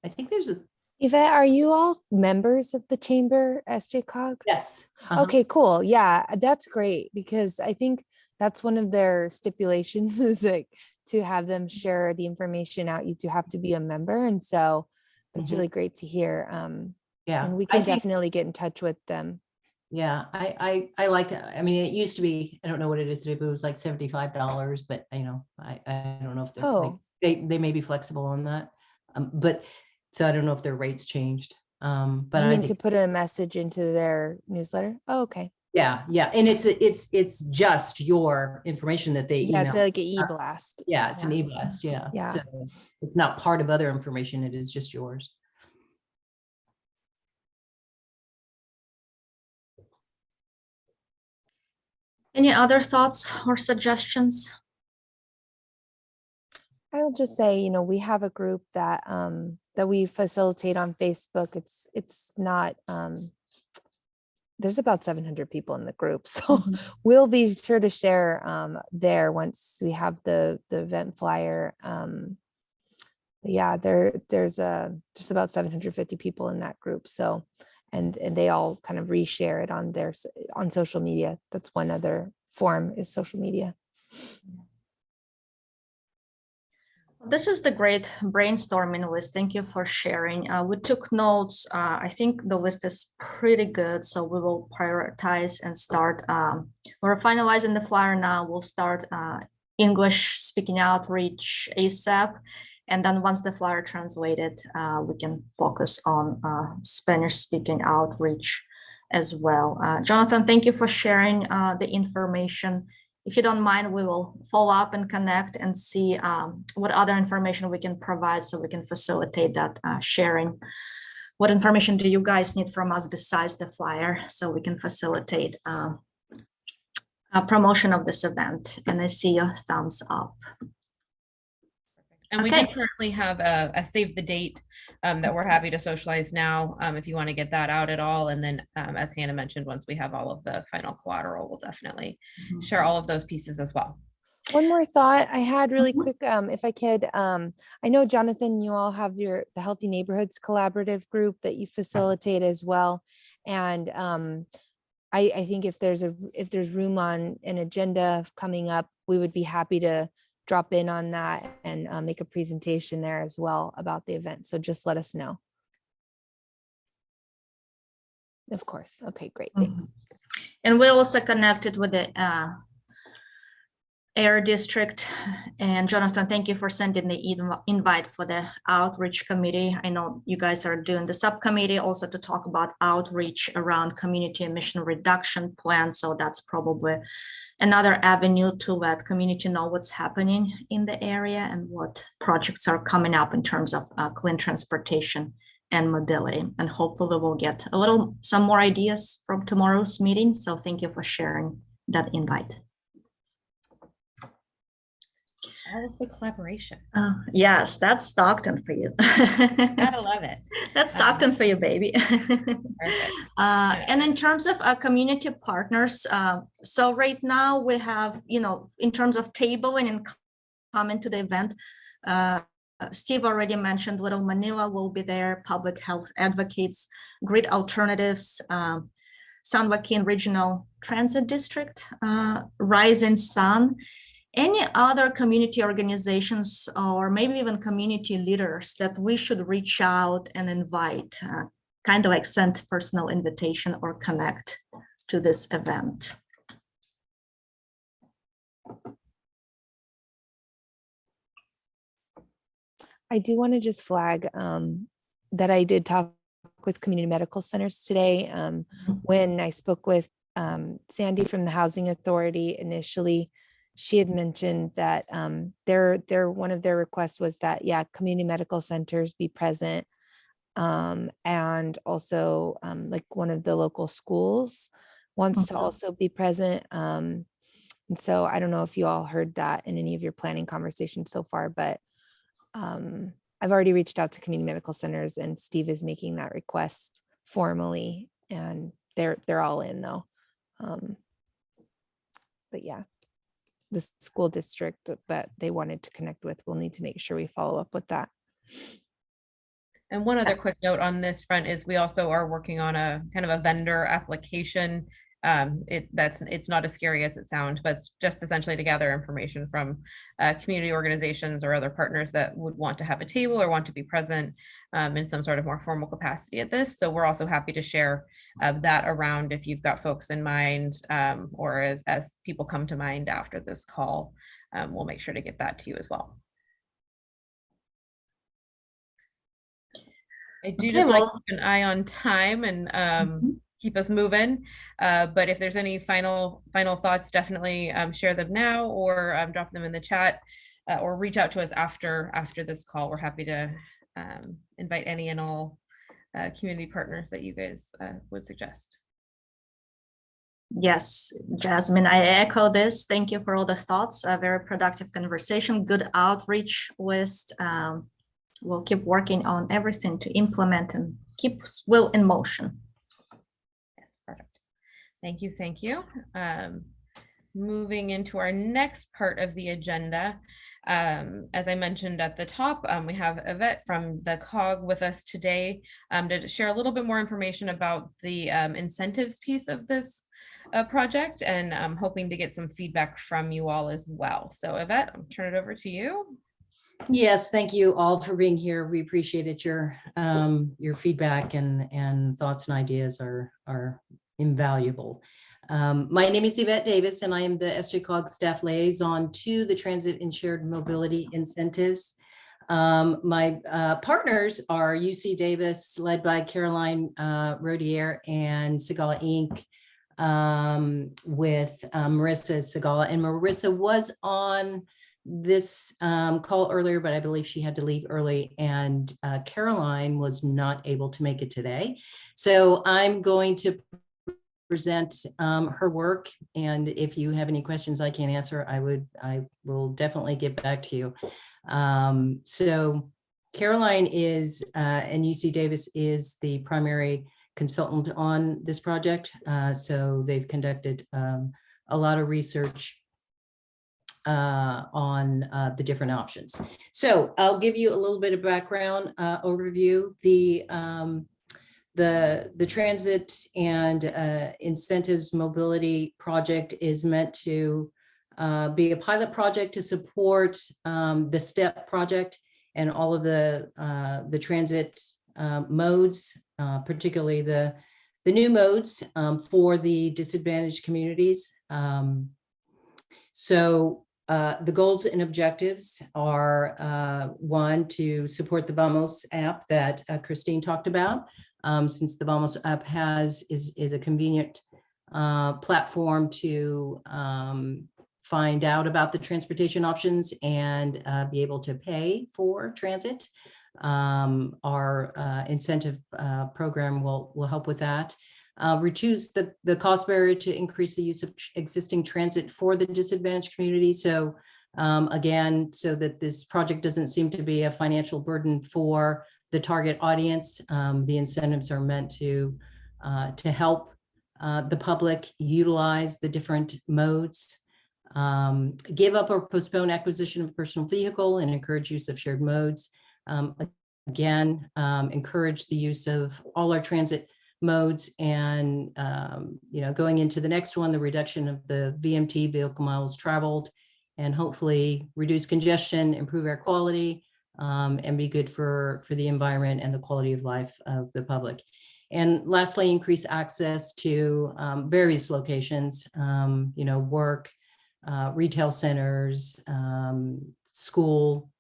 I think there's a, Yvette, are you all members of the chamber, SJCOG? yes. Uh-huh. Okay, cool. Yeah, that's great because I think that's one of their stipulations is like to have them share the information out, you do have to be a member. And so that's Mhm. really great to hear. Yeah. And we I can think- definitely get in touch with them. Yeah, I like it. I mean, it used to be, I don't know what it is today, but it was like $75, but I don't know if they're like, Oh. they may be flexible on that. But so I don't know if their rates changed. But You I mean to think, put a message into their newsletter? Oh, okay. yeah. And it's just your information that they Yeah, email. it's like an e-blast. Yeah, it's an e-blast. Yeah. Yeah. So it's not part of other information. It is just yours. Any other thoughts or suggestions? I'll just say, we have a group that that we facilitate on Facebook. It's not there's about 700 people in the group. So we'll be sure to share there once we have the event flyer. Yeah, there's just about 750 people in that group. So and they all kind of reshare it on social media. That's one other form is social media. This is the great brainstorming list. Thank you for sharing. We took notes. I think the list is pretty good. So we will prioritize and start. We're finalizing the flyer now. We'll start English speaking outreach ASAP. And then once the flyer translated, we can focus on Spanish speaking outreach as well. Jonathan, thank you for sharing the information. If you don't mind, we will follow up and connect and see what other information we can provide so we can facilitate that sharing. What information do you guys need from us besides the flyer so we can facilitate a promotion of this event? And I see your thumbs up. And we Okay. do currently have a save the date that we're happy to socialize now if you want to get that out at all. And then as Hannah mentioned, once we have all of the final collateral, we'll definitely share all of those pieces as well. One more thought I had really quick, if I could, I know Jonathan, you all have the Healthy Neighborhoods Collaborative group that you facilitate as well. And I think if there's room on an agenda coming up, we would be happy to drop in on that and make a presentation there as well about the event. So just let us know. Of course. Okay, great. Thanks. And we're also connected with the Air District. And Jonathan, thank you for sending the invite for the outreach committee. I know you guys are doing the subcommittee also to talk about outreach around community emission reduction plan. So that's probably another avenue to let community know what's happening in the area and what projects are coming up in terms of clean transportation and mobility. And hopefully we'll get some more ideas from tomorrow's meeting. So thank you for sharing that invite. All of the collaboration. Yes, that's Stockton for you. Gotta love it. That's Stockton for you, baby. And in terms of community partners, so right now we have, in terms of tabling and comment to the event, Steve already mentioned Little Manila will be there, public health advocates, grid alternatives, San Joaquin Regional Transit District, Rising Sun. Any other community organizations or maybe even community leaders that we should reach out and invite, kind of like send personal invitation or connect to this event? I do want to just flag that I did talk with community medical centers today. When I spoke with Sandy from the Housing Authority initially, she had mentioned that one of their requests was that, community medical centers be present. And also like one of the local schools wants to also be present. And so I don't know if you all heard that in any of your planning conversations so far, but I've already reached out to community medical centers and Steve is making that request formally and they're all in though. But yeah, the school district that they wanted to connect with, we'll need to make sure we follow up with that. And one other quick note on this front is we also are working on a kind of a vendor application. It's not as scary as it sounds, but it's just essentially to gather information from community organizations or other partners that would want to have a table or want to be present in some sort of more formal capacity at this. So we're also happy to share that around if you've got folks in mind, or as people come to mind after this call, we'll make sure to get that to you as well. I do just like to keep an eye on time and keep us moving. But if there's any final thoughts, definitely share them now or drop them in the chat or reach out to us after this call. We're happy to invite any and all community partners that you guys would suggest. Yes, Jasmine, I echo this. Thank you for all the thoughts. A very productive conversation, good outreach list. We'll keep working on everything to implement and keep wheel in motion. Yes, perfect. Thank you. Thank you. Moving into our next part of the agenda. As I mentioned at the top, we have Yvette from the COG with us today to share a little bit more information about the incentives piece of this project, and I'm hoping to get some feedback from you all as well. So Yvette, I'll turn it over to you. Yes, thank you all for being here. We appreciate it. Your feedback and thoughts and ideas are invaluable. My name is Yvette Davis, and I am the SJCOG staff liaison to the Transit and Shared Mobility Incentives. My partners are UC Davis, led by Caroline Rodier, and Sigala Inc. With Marissa Sigala. And Marissa was on this call earlier, but I believe she had to leave early, and Caroline was not able to make it today. So I'm going to present her work, and if you have any questions I can't answer, I will definitely get back to you. So Caroline is, and UC Davis is the primary consultant on this project. So they've conducted a lot of research on the different options. So I'll give you a little bit of background overview. The Transit and Incentives Mobility Project is meant to be a pilot project to support the STEP project and all of the transit modes, particularly the new modes for the disadvantaged communities. So the goals and objectives are one, to support the Vamos app that Christine talked about, since the Vamos app is a convenient platform to find out about the transportation options and be able to pay for transit. Our incentive program will help with that. Reduce the cost barrier to increase the use of existing transit for the disadvantaged community. So again, so that this project doesn't seem to be a financial burden for the target audience, the incentives are meant to help the public utilize the different modes, give up or postpone acquisition of personal vehicle and encourage use of shared modes. Again, encourage the use of all our transit modes, and going into the next one, the reduction of the VMT, vehicle miles traveled, and hopefully reduce congestion, improve air quality, and be good for the environment and the quality of life of the public. And lastly, increase access to various locations, work, retail centers, school,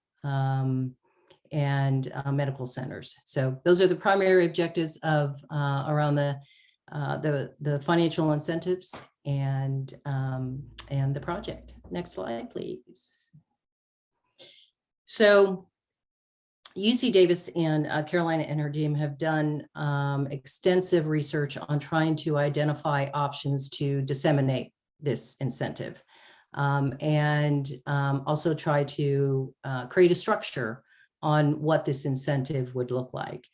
and medical centers. So those are the primary objectives of around the financial incentives and the project. Next slide, please. So UC Davis and Carolina and her team have done extensive research on trying to identify options to disseminate this incentive, and also try to create a structure on what this incentive would look like.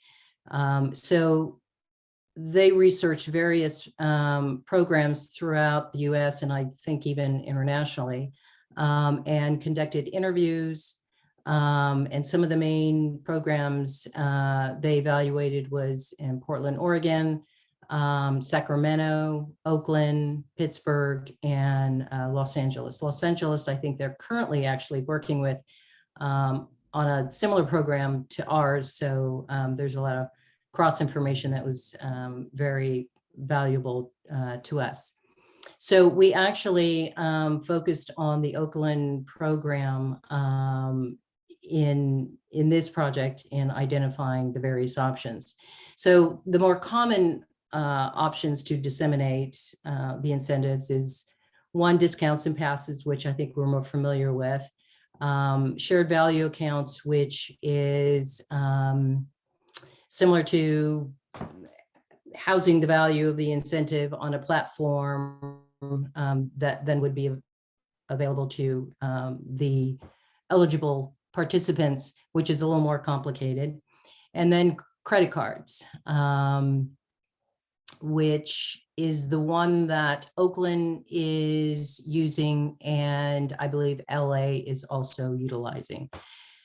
So they researched various programs throughout the US and I think even internationally, and conducted interviews. And some of the main programs they evaluated was in Portland, Oregon, Sacramento, Oakland, Pittsburgh, and Los Angeles. Los Angeles, I think they're currently actually working with on a similar program to ours. So there's a lot of cross information that was very valuable to us. So we actually focused on the Oakland program in this project in identifying the various options. So the more common options to disseminate the incentives is one, discounts and passes, which I think we're more familiar with. Shared value accounts, which is similar to housing the value of the incentive on a platform that then would be available to the eligible participants, which is a little more complicated. And then credit cards, which is the one that Oakland is using, and I believe LA is also utilizing.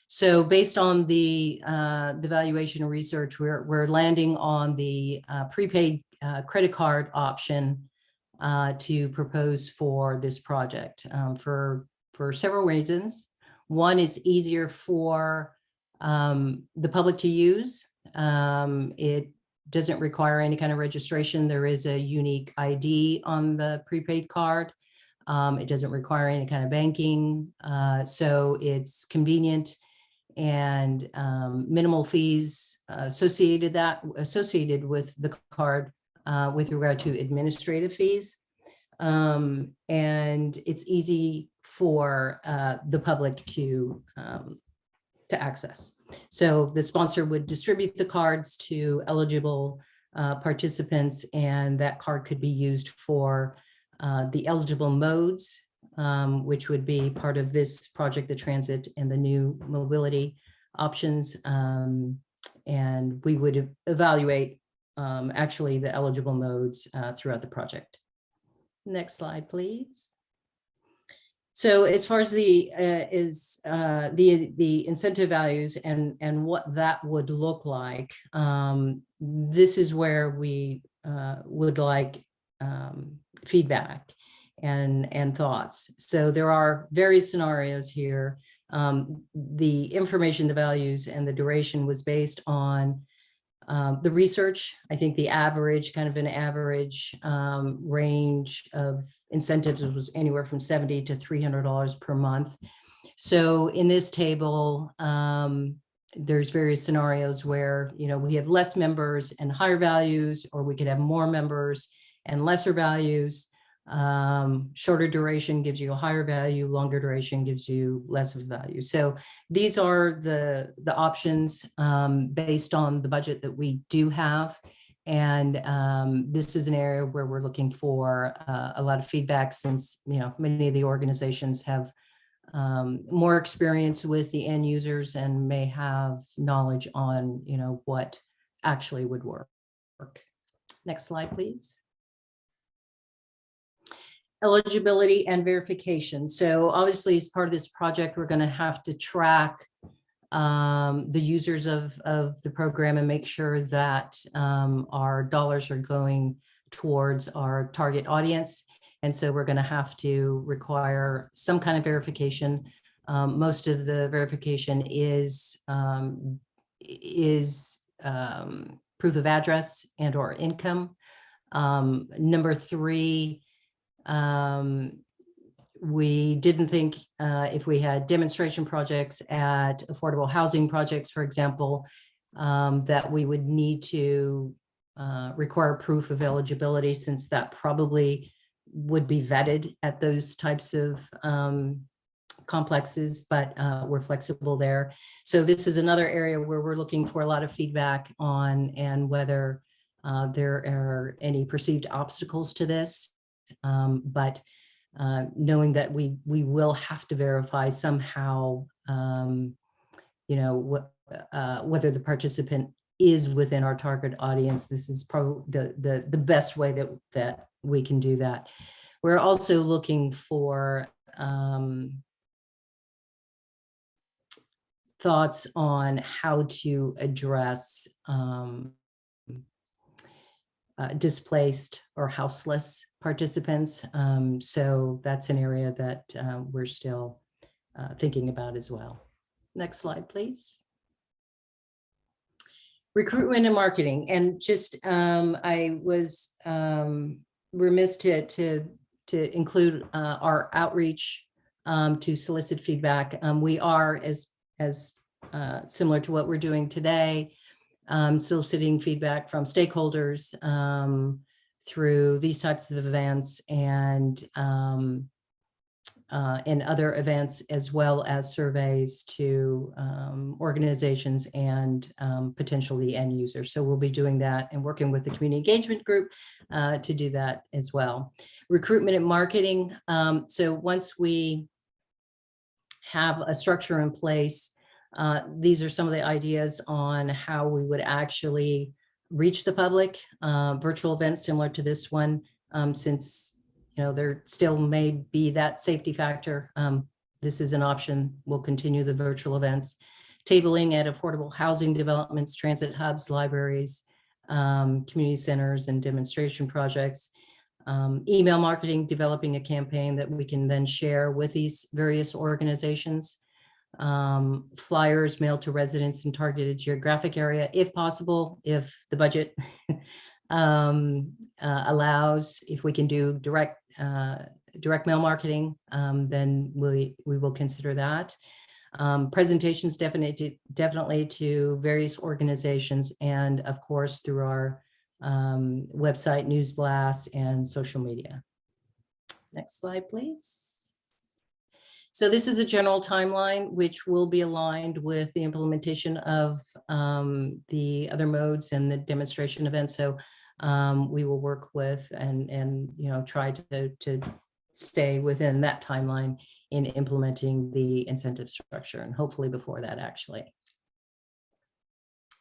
So based on the valuation and research, we're landing on the prepaid credit card option to propose for this project for several reasons. One is easier for the public to use. It doesn't require any kind of registration. There is a unique ID on the prepaid card. It doesn't require any kind of banking. So it's convenient and minimal fees associated with the card with regard to administrative fees. And it's easy for the public to access. So the sponsor would distribute the cards to eligible participants, and that card could be used for the eligible modes, which would be part of this project, the transit and the new mobility options. And we would evaluate actually the eligible modes throughout the project. Next slide, please. So as far as the incentive values and what that would look like, this is where we would like feedback and thoughts. So there are various scenarios here. The information, the values, and the duration was based on the research. I think the average, kind of an average range of incentives was anywhere from $70 to $300 per month. So in this table, there's various scenarios where, you know, we have less members and higher values, or we could have more members and lesser values. Shorter duration gives you a higher value, longer duration gives you less of a value. So these are the options based on the budget that we do have. And this is an area where we're looking for a lot of feedback, since, you know, many of the organizations have more experience with the end users and may have knowledge on, you know, what actually would work. Next slide, please. Eligibility and verification. So obviously, as part of this project, we're going to have to track the users of the program and make sure that our dollars are going towards our target audience. And so we're going to have to require some kind of verification. Most of the verification is proof of address and or income. Number 3, we didn't think if we had demonstration projects at affordable housing projects, for example, that we would need to require proof of eligibility, since that probably would be vetted at those types of complexes, but we're flexible there. So this is another area where we're looking for a lot of feedback on, and whether there are any perceived obstacles to this. But knowing that we will have to verify somehow, you know, whether the participant is within our target audience, this is probably the best way that we can do that. We're also looking for thoughts on how to address displaced or houseless participants. So that's an area that we're still thinking about as well. Next slide, please. Recruitment and marketing. And just I was remiss to include our outreach to solicit feedback. We are, as similar to what we're doing today, soliciting feedback from stakeholders through these types of events and other events, as well as surveys to organizations and potentially end users. So we'll be doing that and working with the community engagement group to do that as well. Recruitment and marketing. So once we have a structure in place, these are some of the ideas on how we would actually reach the public. Virtual events similar to this one, since there still may be that safety factor. This is an option. We'll continue the virtual events. Tabling at affordable housing developments, transit hubs, libraries, community centers, and demonstration projects. Email marketing, developing a campaign that we can then share with these various organizations. Flyers mailed to residents in targeted geographic area, if possible, if the budget allows. If we can do direct mail marketing, then we will consider that. Presentations definitely to various organizations, and of course through our website, news blasts, and social media. Next slide, please. So this is a general timeline which will be aligned with the implementation of the other modes and the demonstration events. So we will work with and try to stay within that timeline in implementing the incentive structure, and hopefully before that, actually.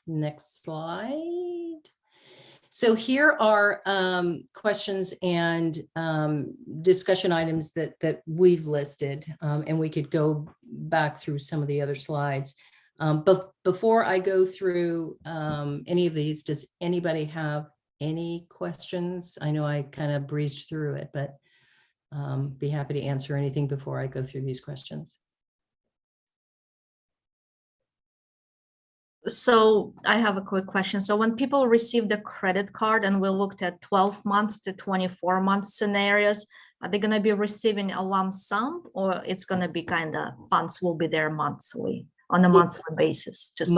Next slide. So here are questions and discussion items that we've listed, and we could go back through some of the other slides. But before I go through any of these, does anybody have any questions? I know I kind of breezed through it, but be happy to answer anything before I go through these questions. So I have a quick question. So when people receive the credit card, and we looked at 12 months to 24 months scenarios, are they going to be receiving a lump sum, or it's going to be kind of funds will be there monthly, on a monthly basis? Just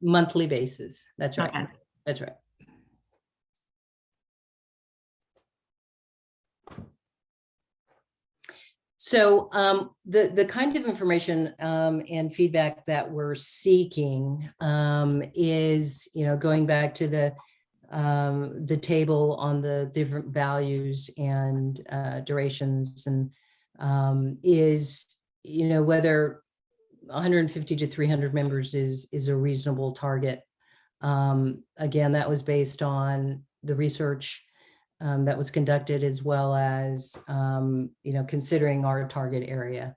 monthly basis. That's right. Okay. That's right. So the kind of information and feedback that we're seeking is, going back to the table on the different values and durations, and is, whether 150 to 300 members is a reasonable target. Again, that was based on the research that was conducted, as well as, considering our target area.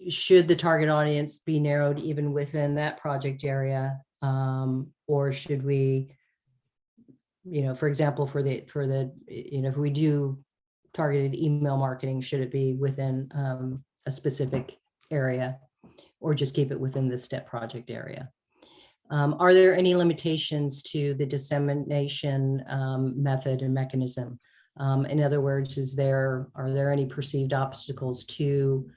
Should the target audience be narrowed even within that project area? Or should we, for example, if we do targeted email marketing, should it be within a specific area, or just keep it within the STEP project area? Are there any limitations to the dissemination method and mechanism? In other words, are there any perceived obstacles to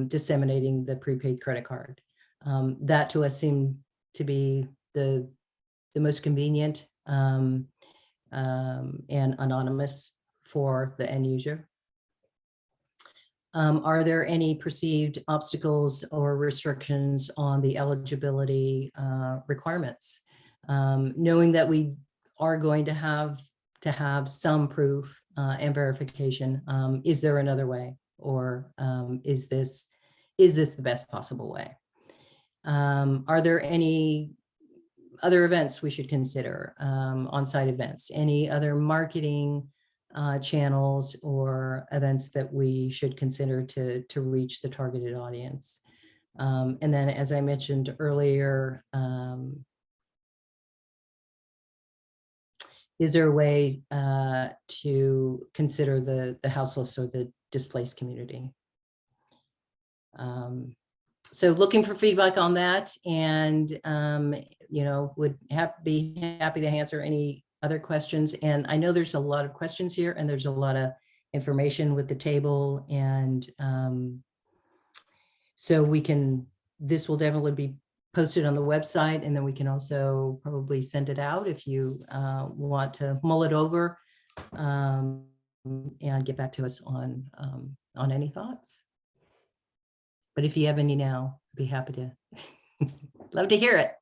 disseminating the prepaid credit card? That to us seemed to be the most convenient and anonymous for the end user. Are there any perceived obstacles or restrictions on the eligibility requirements? Knowing that we are going to have some proof and verification, is there another way, or is this the best possible way? Are there any other events we should consider, on-site events, any other marketing channels or events that we should consider to reach the targeted audience. And then, as I mentioned earlier, is there a way to consider the houseless or the displaced community? So looking for feedback on that, and would be happy to answer any other questions. And I know there's a lot of questions here, and there's a lot of information with the table, and so this will definitely be posted on the website, and then we can also probably send it out if you want to mull it over and get back to us on any thoughts. But if you have any now, I'd be happy to love to hear it.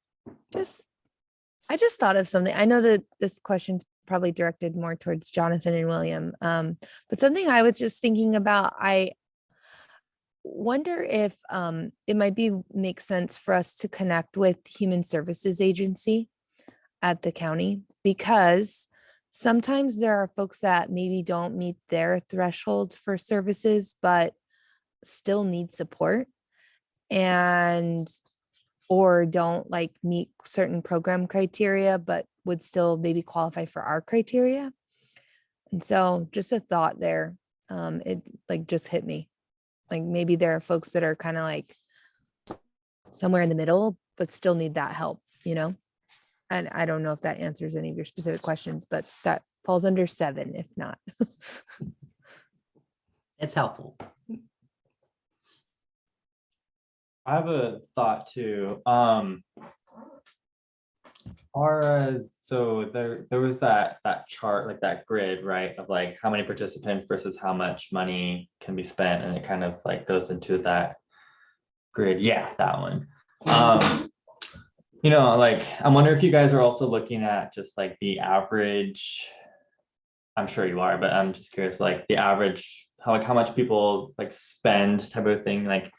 I just thought of something. I know that this question's probably directed more towards Jonathan and William, but something I was just thinking about, I wonder if it might make sense for us to connect with Human Services Agency at the county, because sometimes there are folks that maybe don't meet their thresholds for services, but still need support, or don't like meet certain program criteria, but would still maybe qualify for our criteria. And so just a thought there, it like just hit me. Like maybe there are folks that are kind of like somewhere in the middle, but still need that help, And I don't know if that answers any of your specific questions, but that falls under 7, if not. It's helpful. I have a thought too. As far as, so there was that chart, like that grid, right, of like how many participants versus how much money can be spent, and it kind of like goes into that grid. Yeah, that one. Like I wonder if you guys are also looking at just like the average. I'm sure you are, but I'm just curious, like the average, how much people like spend type of thing, like.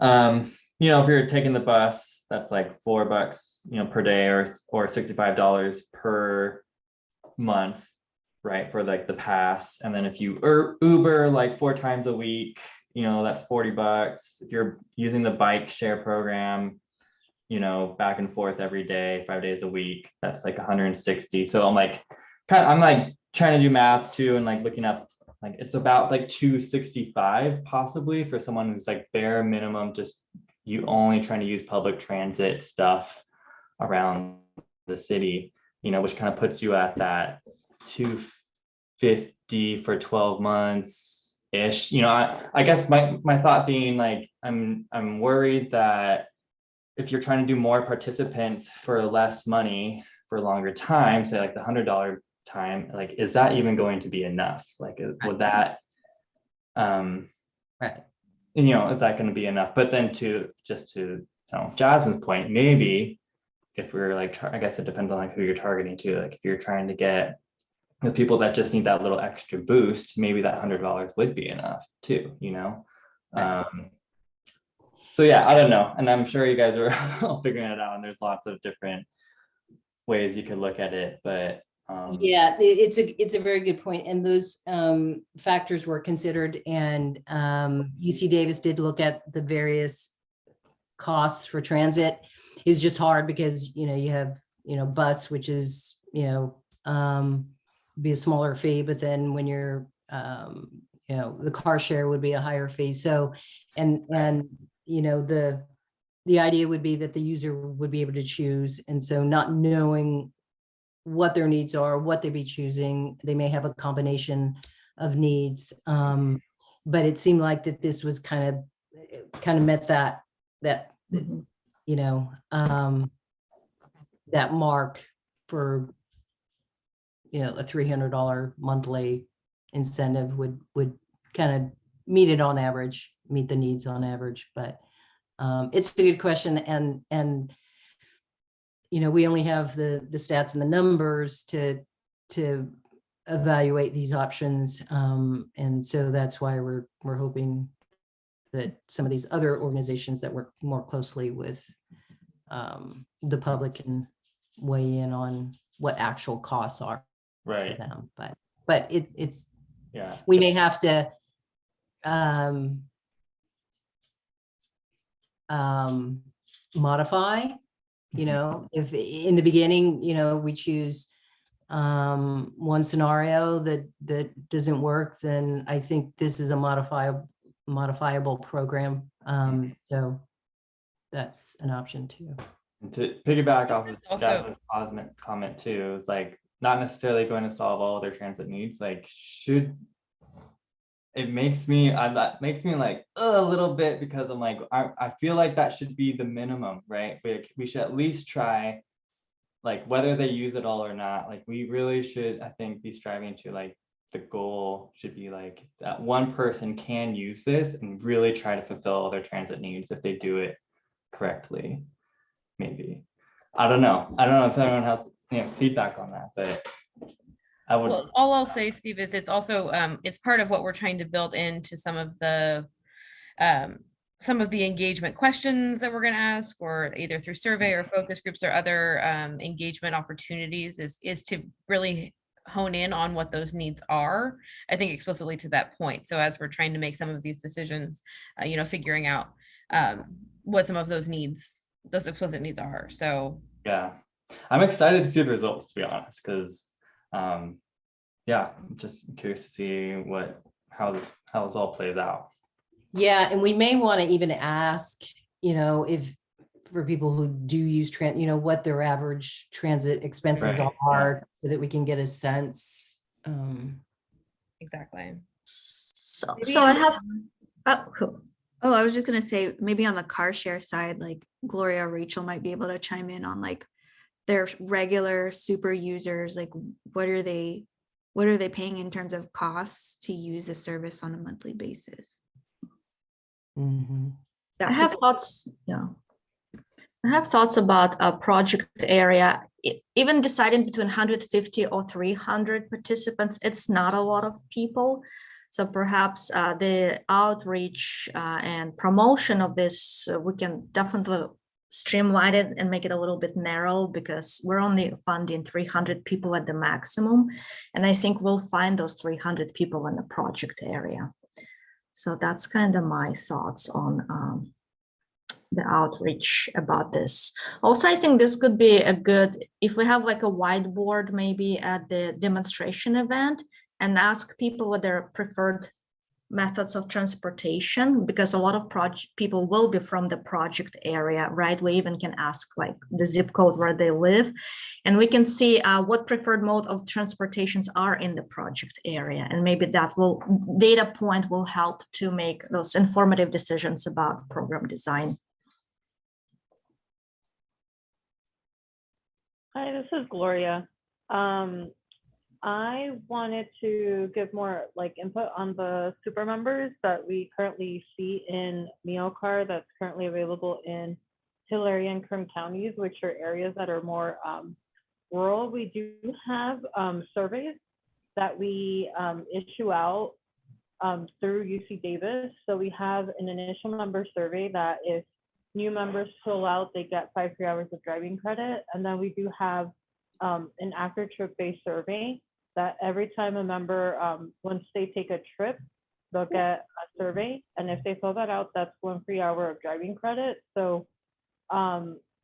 If you're taking the bus, that's like $4, per day, or $65 per month, right, for like the pass. And then if you Uber like 4 times a week, that's $40. If you're using the bike share program, back and forth every day, 5 days a week, that's like 160. So I'm like trying to do math too, and like looking up, like it's about like 265 possibly for someone who's like bare minimum, just you only trying to use public transit stuff around the city, which kind of puts you at that 250 for 12 months ish. I guess my thought being like, I'm worried that if you're trying to do more participants for less money for a longer time, say like the $100 time, like is that even going to be enough? Like would that right, is that going to be enough? But then to Jasmine's point, maybe if we're like, I guess it depends on like who you're targeting to. Like if you're trying to get the people that just need that little extra boost, maybe that $100 would be enough too, Right. So yeah, I don't know, and I'm sure you guys are all figuring it out, and there's lots of different ways you could look at it, but yeah, it's a very good point, and those factors were considered, and UC Davis did look at the various costs for transit. It's just hard because you have bus, which is be a smaller fee, but then when you're the car share would be a higher fee. So and the idea would be that the user would be able to choose, and so not knowing what their needs are, what they'd be choosing, they may have a combination of needs, but it seemed like that this was kind of met that Mhm. that mark for a $300 monthly incentive would kind of meet it on average, meet the needs on average. But it's a good question, and we only have the stats and the numbers to evaluate these options, and so that's why we're hoping that some of these other organizations that work more closely with the public can weigh in on what actual costs are for Right. them. But it's Yeah. we may have to modify, you know, if in the beginning, you know, we choose one scenario that doesn't work, then I think this is a modifiable program. So that's an option too. And to piggyback off of Also- Jasmine's comment too, is like not necessarily going to solve all their transit needs. Like it makes me that makes me like a little bit, because I'm like I feel like that should be the minimum, right? We should at least try, like whether they use it all or not. Like we really should, I think, be striving to, like, the goal should be like that one person can use this and really try to fulfill all their transit needs if they do it correctly. Maybe. I don't know if anyone has, you know, feedback on that, but I would. Well, all I'll say, Steve, is it's also it's part of what we're trying to build into some of the engagement questions that we're going to ask, or either through survey or focus groups or other engagement opportunities, is to really hone in on what those needs are, I think explicitly to that point. So as we're trying to make some of these decisions, you know, figuring out what some of those explicit needs are. So Yeah, I'm excited to see the results, to be honest, because yeah, I'm just curious to see how this all plays out. Yeah, and we may want to even ask, you know, if for people who do use you know, what their average transit expenses Right, are, so that we can get a sense. exactly. So I have, cool. Oh, I was just gonna say, maybe on the car share side, like Gloria or Rachel might be able to chime in on like their regular super users, like what are they paying in terms of costs to use the service on a monthly basis? Mhm. I have thoughts, yeah. I have thoughts about a project area. Even deciding between 150 or 300 participants, it's not a lot of people. So perhaps the outreach and promotion of this, we can definitely streamline it and make it a little bit narrow, because we're only funding 300 people at the maximum. And I think we'll find those 300 people in the project area. So that's kind of my thoughts on the outreach about this. Also, I think this could be a good, if we have like a whiteboard maybe at the demonstration event, and ask people what their preferred methods of transportation, because a lot of people will be from the project area, right? We even can ask like the zip code where they live, and we can see what preferred mode of transportations are in the project area. And maybe that data point will help to make those informative decisions about program design. Hi, this is Gloria. I wanted to give more like input on the super members that we currently see in Míocar, that's currently available in Tulare and Kern counties, which are areas that are more rural. We do have surveys that we issue out through UC Davis. So we have an initial member survey that if new members fill out, they get 5 free hours of driving credit. And then we do have an after trip based survey that every time a member, once they take a trip, they'll get a survey. And if they fill that out, that's 1 free hour of driving credit. So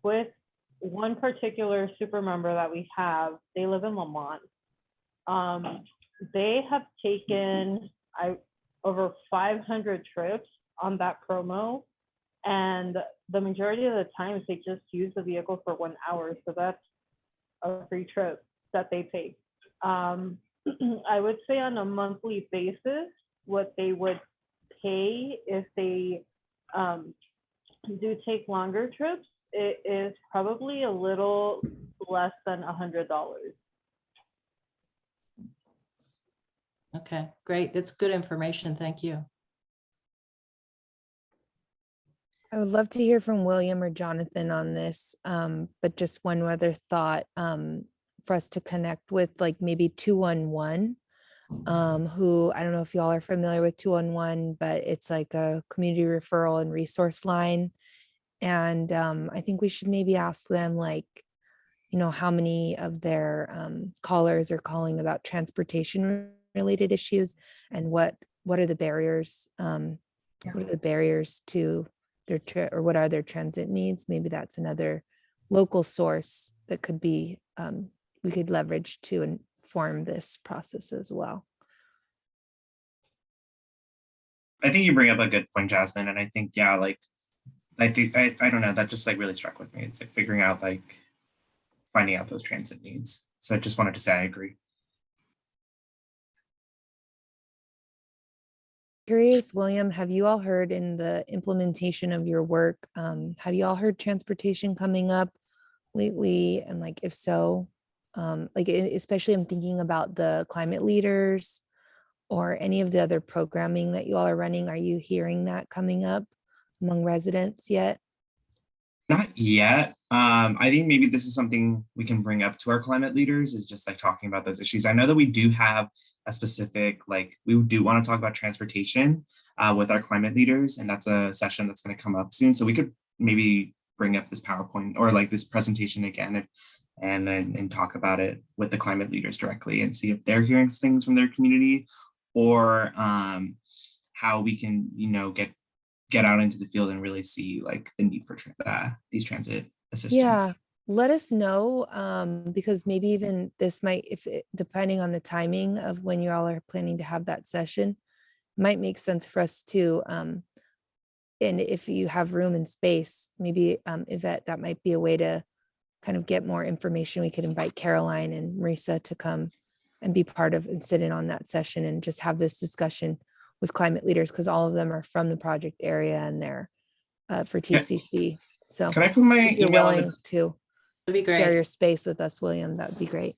with one particular super member that we have, they live in Lamont. They have taken over 500 trips on that promo. And the majority of the times they just use the vehicle for 1 hour. So that's a free trip that they take. I would say on a monthly basis, what they would pay if they do take longer trips, it is probably a little less than $100. Okay, great. That's good information. Thank you. I would love to hear from William or Jonathan on this, but just one other thought for us to connect with, like maybe 211, who, I don't know if y'all are familiar with 211, but it's like a community referral and resource line. And I think we should maybe ask them, like, you know, how many of their callers are calling about transportation related issues, and what are the barriers? What are the barriers to their or what are their transit needs? Maybe that's another local source that could be we could leverage to inform this process as well. I think you bring up a good point, Jasmine. And I think, yeah, like, I don't know, that just like really struck with me. It's like figuring out, like, finding out those transit needs. So I just wanted to say I agree. Curious, William, have you all heard in the implementation of your work, have you all heard transportation coming up lately? And like, if so, like, especially I'm thinking about the climate leaders or any of the other programming that you all are running. Are you hearing that coming up among residents yet? Not yet. I think maybe this is something we can bring up to our climate leaders, is just like talking about those issues. I know that we do have a specific, like, we do want to talk about transportation with our climate leaders, and that's a session that's going to come up soon. So we could maybe bring up this PowerPoint or like this presentation again and talk about it with the climate leaders directly and see if they're hearing things from their community, or how we can, you know, get out into the field and really see like the need for these transit assistance. Yeah, let us know, because maybe even this might, depending on the timing of when you all are planning to have that session, might make sense for us to, and if you have room and space, maybe Yvette, that might be a way to kind of get more information. We could invite Caroline and Marisa to come and be part of and sit in on that session and just have this discussion with climate leaders, because all of them are from the project area and they're for TCC. So can I put my if you're email willing to That'd be great. share your space with us, William, that would be great.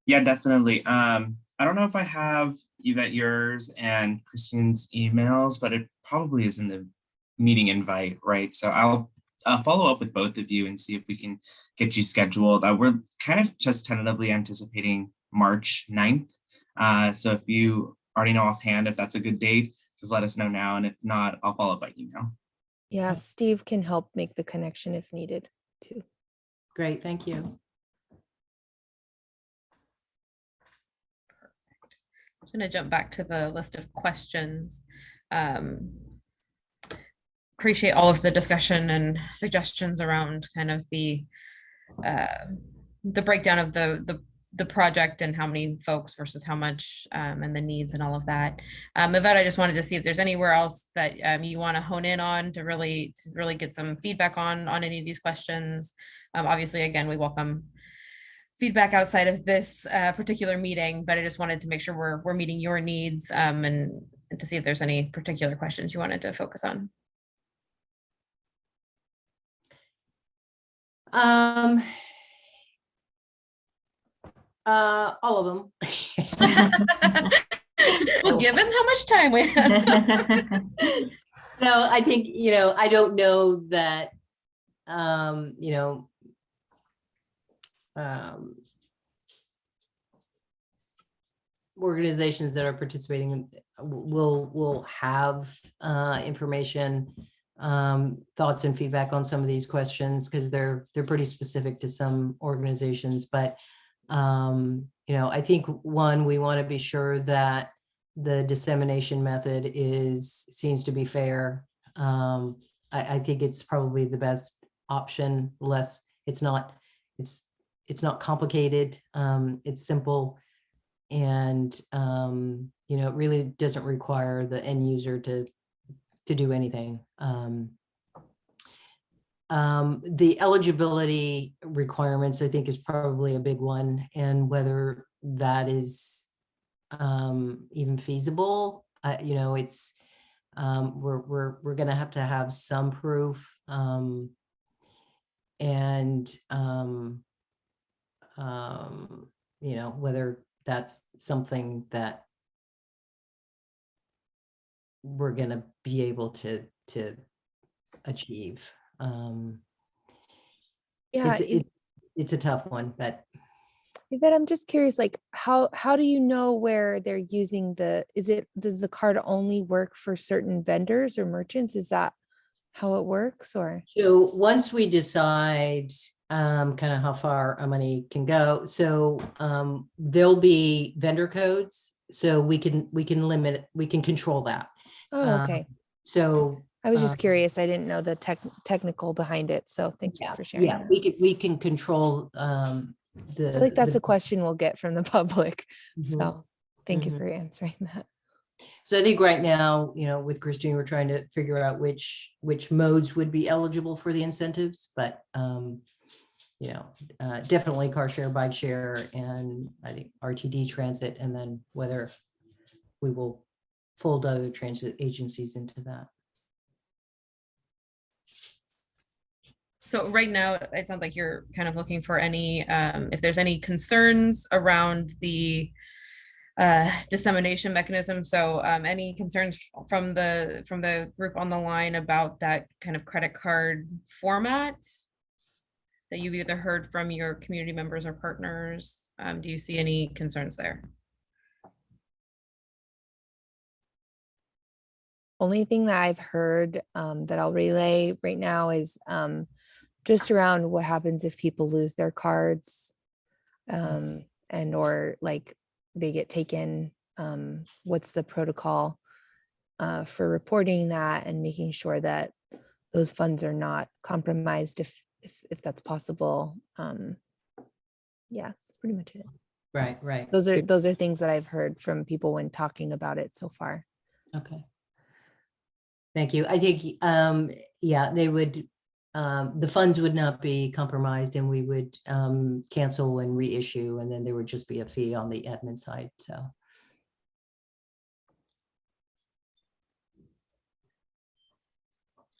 Yeah, definitely. I don't know if I have Yvette, yours and Christine's emails, but it probably is in the meeting invite, right? So I'll follow up with both of you and see if we can get you scheduled. We're kind of just tentatively anticipating March 9th. So if you already know offhand if that's a good date, just let us know now. And if not, I'll follow up by email. Yeah, Steve can help make the connection if needed too. Great, thank you. I'm going to jump back to the list of questions. Appreciate all of the discussion and suggestions around kind of the breakdown of the project and how many folks versus how much, and the needs and all of that. Yvette, I just wanted to see if there's anywhere else that you want to hone in on to really get some feedback on any of these questions. Obviously, again, we welcome feedback outside of this particular meeting, but I just wanted to make sure we're meeting your needs, and to see if there's any particular questions you wanted to focus on. All of them. Well, given how much time we have. No, I think, I don't know that, organizations that are participating will have information, thoughts and feedback on some of these questions, because they're pretty specific to some organizations. But I think we want to be sure that the dissemination method seems to be fair. I think it's probably the best option. It's not complicated. It's simple, and it really doesn't require the end user to do anything. The eligibility requirements, I think, is probably a big one, and whether that is even feasible. It's we're going to have some proof, and whether that's something that we're going to be able to achieve. Yeah, it's a tough one, but Yvette, I'm just curious, like, how do you know where they're using does the card only work for certain vendors or merchants? Is that how it works, or? So once we decide kind of how far our money can go, so there'll be vendor codes, so we can limit it, we can control that. Oh, okay. So I was just curious. I didn't know the technical behind it. So thanks for sharing. Yeah, that. we can control I feel like that's a question we'll get from the public. So thank you for answering that. So I think right now, with Christine, we're trying to figure out which modes would be eligible for the incentives, but definitely car share, bike share, and I think RTD transit, and then whether we will fold other transit agencies into that. So right now, it sounds like you're kind of looking for any, if there's any concerns around the dissemination mechanism. So any concerns from the group on the line about that kind of credit card format that you've either heard from your community members or partners? Do you see any concerns there? Only thing that I've heard that I'll relay right now is just around what happens if people lose their cards and or like they get taken. What's the protocol for reporting that and making sure that those funds are not compromised if that's possible. Yeah, that's pretty much it. Right. Those are things that I've heard from people when talking about it so far. Okay. Thank you. I think, they would, the funds would not be compromised, and we would cancel and reissue, and then there would just be a fee on the admin side. So.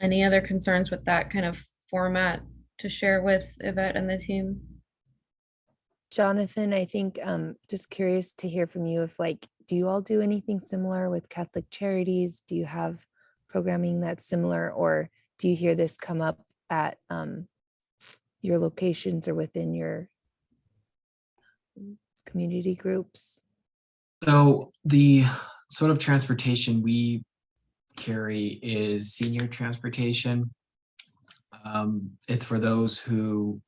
Any other concerns with that kind of format to share with Yvette and the team? Jonathan, I think just curious to hear from you if do you all do anything similar with Catholic Charities? Do you have programming that's similar, or do you hear this come up at your locations or within your community groups? So the sort of transportation we carry is senior transportation. It's for those who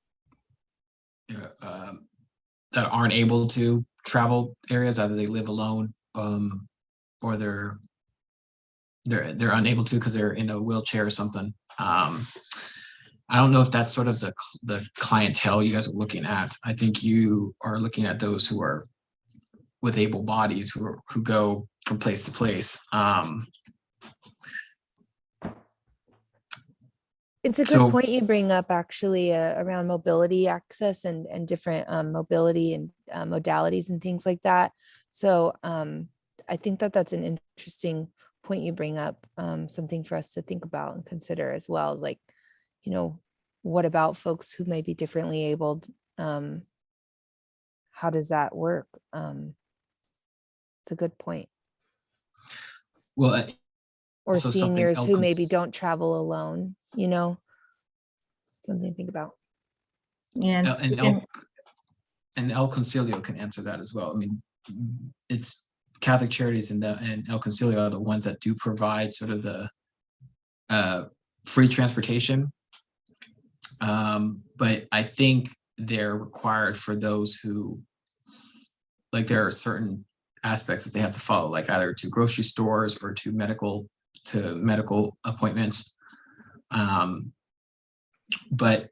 that aren't able to travel areas, either they live alone or they're unable to because they're in a wheelchair or something. I don't know if that's sort of the clientele you guys are looking at. I think you are looking at those who are with able bodies who go from place to place. It's a good point you bring up, actually, around mobility access and different mobility and modalities and things like that. So I think that's an interesting point you bring up, something for us to think about and consider as well, as what about folks who may be differently abled? How does that work? It's a good point. Well, or seniors who maybe don't travel alone, something to think about. Yeah. And El Concilio can answer that as well. I mean, it's Catholic Charities and El Concilio are the ones that do provide sort of the free transportation. But I think they're required for those who, there are certain aspects that they have to follow, like either to grocery stores or to medical appointments. But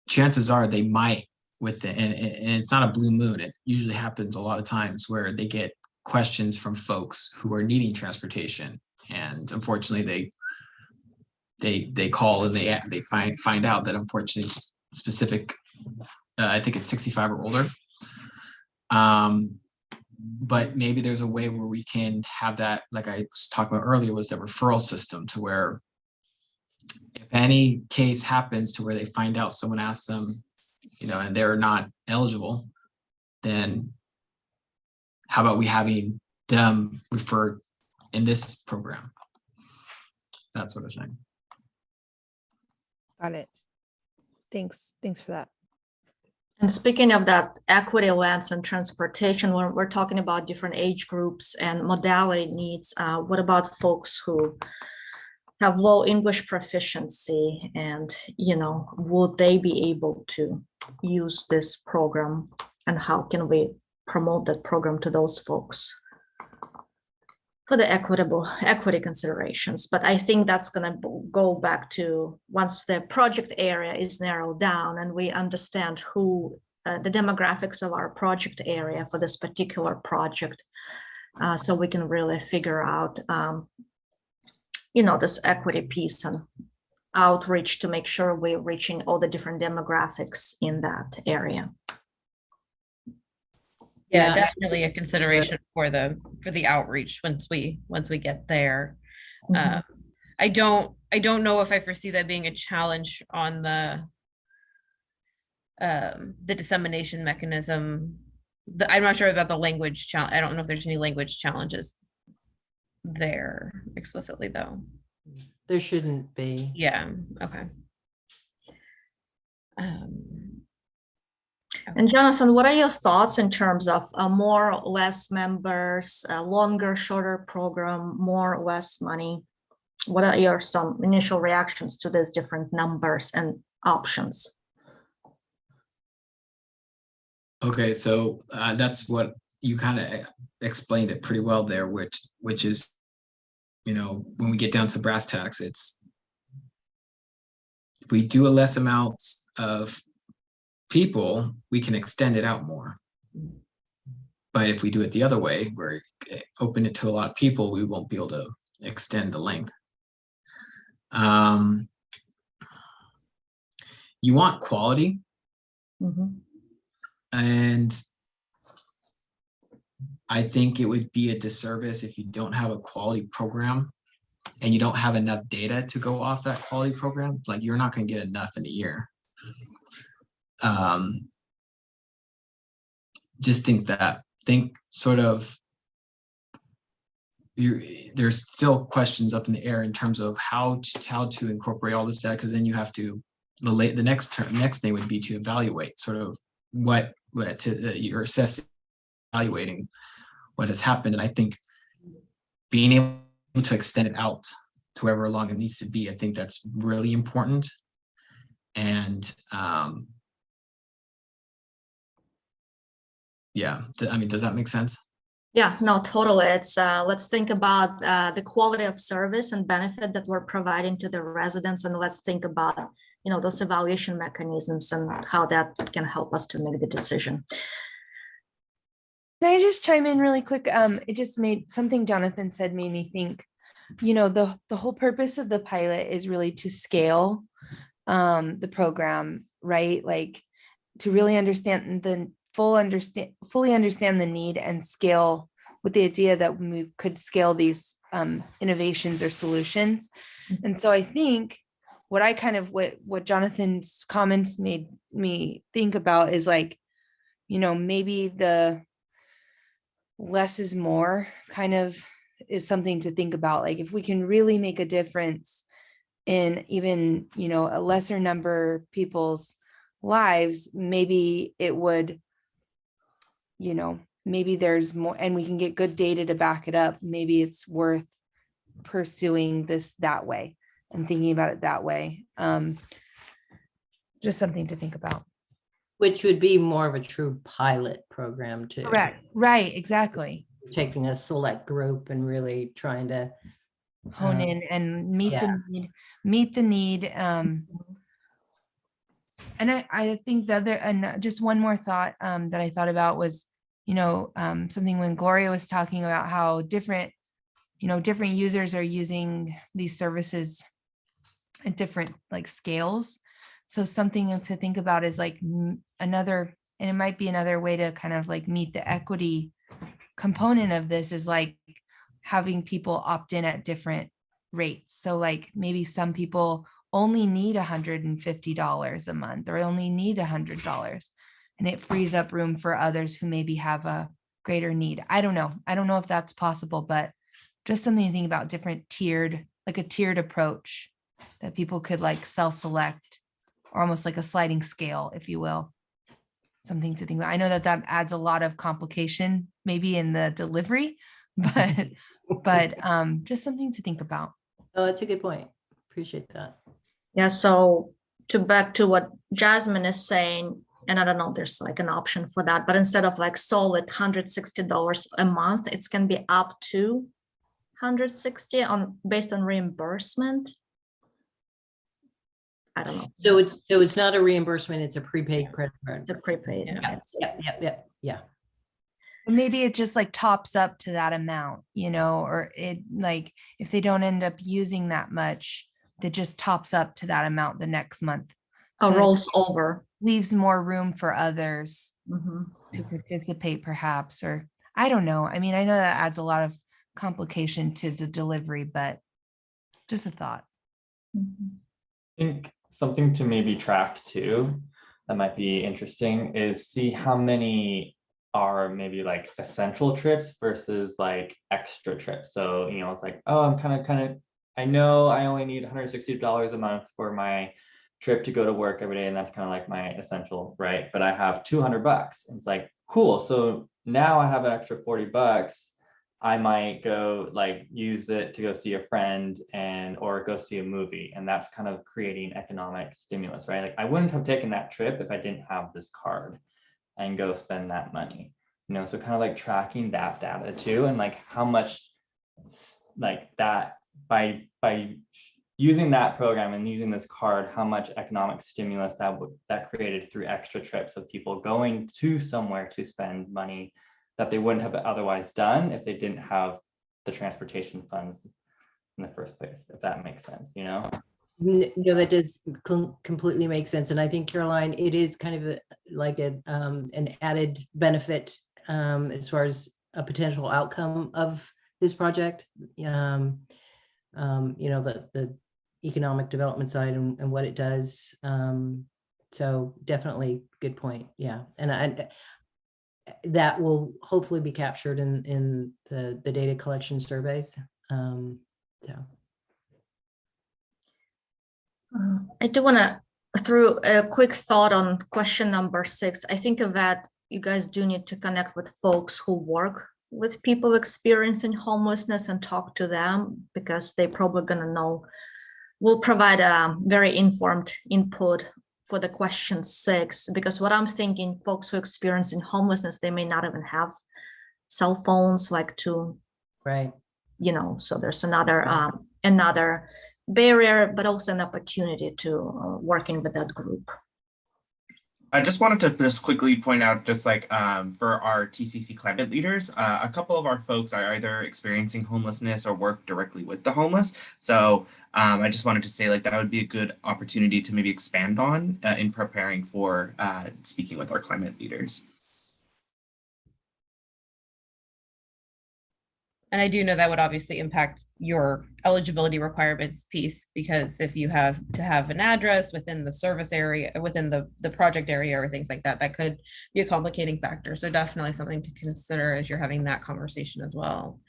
chances are they might and it's not a blue moon. It usually happens a lot of times where they get questions from folks who are needing transportation, and unfortunately they call and they find out that unfortunately specific, I think it's 65 or older. But maybe there's a way where we can have that, like I was talking about earlier, was the referral system, to where if any case happens to where they find out someone asked them, and they're not eligible, then how about we having them referred in this program? That sort of thing. Got it. Thanks for that. And speaking of that equity lens and transportation, when we're talking about different age groups and modality needs, what about folks who have low English proficiency, and would they be able to use this program, and how can we promote that program to those folks for the equity considerations. But I think that's going to go back to once the project area is narrowed down and we understand who the demographics of our project area for this particular project, so we can really figure out this equity piece and outreach to make sure we're reaching all the different demographics in that area. Yeah, definitely a consideration for the outreach once we get there. I don't know if I foresee that being a challenge on the dissemination mechanism. I'm not sure about the language challenge. I don't know if there's any language challenges there explicitly, though. There shouldn't be. Yeah. Okay. And Jonathan, what are your thoughts in terms of more or less members, longer, shorter program, more or less money? What are your some initial reactions to these different numbers and options? Okay, so that's what you kind of explained it pretty well there, which is, when we get down to brass tacks, it's we do a less amount of people, we can extend it out more. But if we do it the other way, where we open it to a lot of people, we won't be able to extend the length. You want quality. And I think it would be a disservice if you don't have a quality program and you don't have enough data to go off that quality program. Like, you're not going to get enough in a year. Just think sort of, there's still questions up in the air in terms of how to incorporate all this data, because then you have to, the next thing would be to evaluate sort of what you're assessing, evaluating what has happened. And I think being able to extend it out to however long it needs to be, I think that's really important. And yeah, I mean, does that make sense? Yeah, no, totally. It's let's think about the quality of service and benefit that we're providing to the residents, and let's think about those evaluation mechanisms and how that can help us to make the decision. Can I just chime in really quick? It just made something Jonathan said made me think, the whole purpose of the pilot is really to scale the program, right? Like, to really fully understand the need and scale, with the idea that we could scale these innovations or solutions. And so I think what Jonathan's comments made me think about is like, maybe the less is more kind of is something to think about. Like, if we can really make a difference in even, a lesser number of people's lives, maybe it would, maybe there's more, and we can get good data to back it up. Maybe it's worth pursuing this that way and thinking about it that way. Just something to think about. Which would be more of a true pilot program too. Correct. Right. Exactly. Taking a select group and really trying to hone in and meet the need. And I think the other, and just one more thought that I thought about was, something when Gloria was talking about how different users are using these services at different scales. So something to think about is another, and it might be another way to kind of meet the equity component of this is having people opt in at different rates. So maybe some people only need $150 a month, or only need $100, and it frees up room for others who maybe have a greater need. I don't know if that's possible, but just something to think about, different tiered, a tiered approach that people could self-select, or almost like a sliding scale, if you will. Something to think about. I know that adds a lot of complication maybe in the delivery, but just something to think about. Oh, that's a good point. Appreciate that. Yeah, so back to what Jasmine is saying, and I don't know if there's like an option for that, but instead of like solid $160 a month, it's gonna be up to 160 based on reimbursement. I don't know. So it's not a reimbursement, it's a prepaid credit card. The prepaid. Yeah. Maybe it just like tops up to that amount, or it like if they don't end up using that much, that just tops up to that amount the next month. Oh, So rolls over. leaves more room for others Mhm. to participate perhaps, or I don't know. I mean, I know that adds a lot of complication to the delivery, but just a thought. Mhm. I think something to maybe track too, that might be interesting, is see how many are maybe like essential trips versus like extra trips. So, it's like, oh, I'm kind of, I know I only need $160 a month for my trip to go to work every day, and that's kind of like my essential, right? But I have $200. And it's like, cool. So now I have an extra $40. I might go like use it to go see a friend or go see a movie. And that's kind of creating economic stimulus, right? Like I wouldn't have taken that trip if I didn't have this card and go spend that money, so kind of like tracking that data too, and like how much like that by using that program and using this card, how much economic stimulus that created through extra trips of people going to somewhere to spend money that they wouldn't have otherwise done if they didn't have the transportation funds in the first place, if that makes sense, No, that does completely make sense. And I think, Caroline, it is kind of like an added benefit as far as a potential outcome of this project. The economic development side and what it does. So definitely good point. Yeah. And that will hopefully be captured in the data collection surveys. I do want to throw a quick thought on question number 6. I think of that you guys do need to connect with folks who work with people experiencing homelessness and talk to them, because they probably going to know, will provide a very informed input for the question 6, because what I'm thinking, folks who are experiencing homelessness, they may not even have cell phones like to, right. So there's another barrier, but also an opportunity to working with that group. I just wanted to just quickly point out, just like for our TCC climate leaders, a couple of our folks are either experiencing homelessness or work directly with the homeless. So I just wanted to say like that would be a good opportunity to maybe expand on in preparing for speaking with our climate leaders. And I do know that would obviously impact your eligibility requirements piece, because if you have to have an address within the service area, within the project area or things like that, that could be a complicating factor. So definitely something to consider as you're having that conversation as well.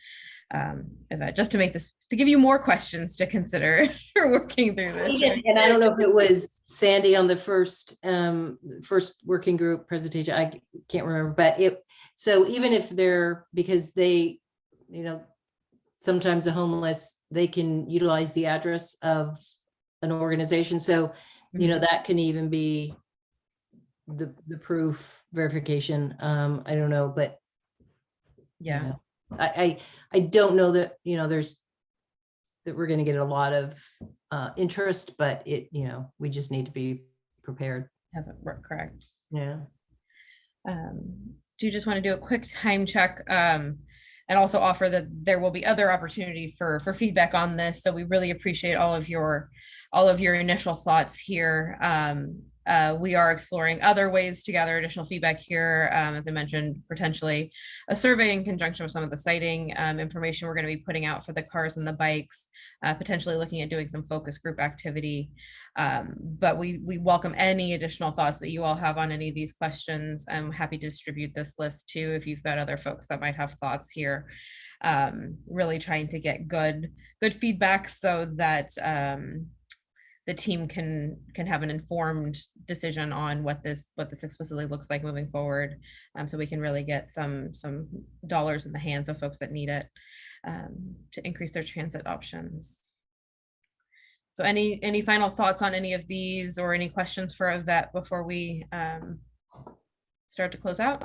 Just to give you more questions to consider for working through this. And I don't know if it was Sandy on the first working group presentation, I can't remember, but so even if because they, sometimes the homeless, they can utilize the address of an organization. So, that can even be the proof verification. I don't know, but yeah, I don't know that, that we're going to get a lot of interest, but we just need to be prepared. Have it work correct. Yeah. Do you just want to do a quick time check? And also offer that there will be other opportunity for feedback on this. So we really appreciate all of your initial thoughts here. We are exploring other ways to gather additional feedback here. As I mentioned, potentially a survey in conjunction with some of the siting information we're going to be putting out for the cars and the bikes, potentially looking at doing some focus group activity. But we welcome any additional thoughts that you all have on any of these questions. I'm happy to distribute this list too if you've got other folks that might have thoughts here. Really trying to get good feedback so that the team can have an informed decision on what this explicitly looks like moving forward, so we can really get some dollars in the hands of folks that need it to increase their transit options. So any final thoughts on any of these or any questions for Yvette before we start to close out?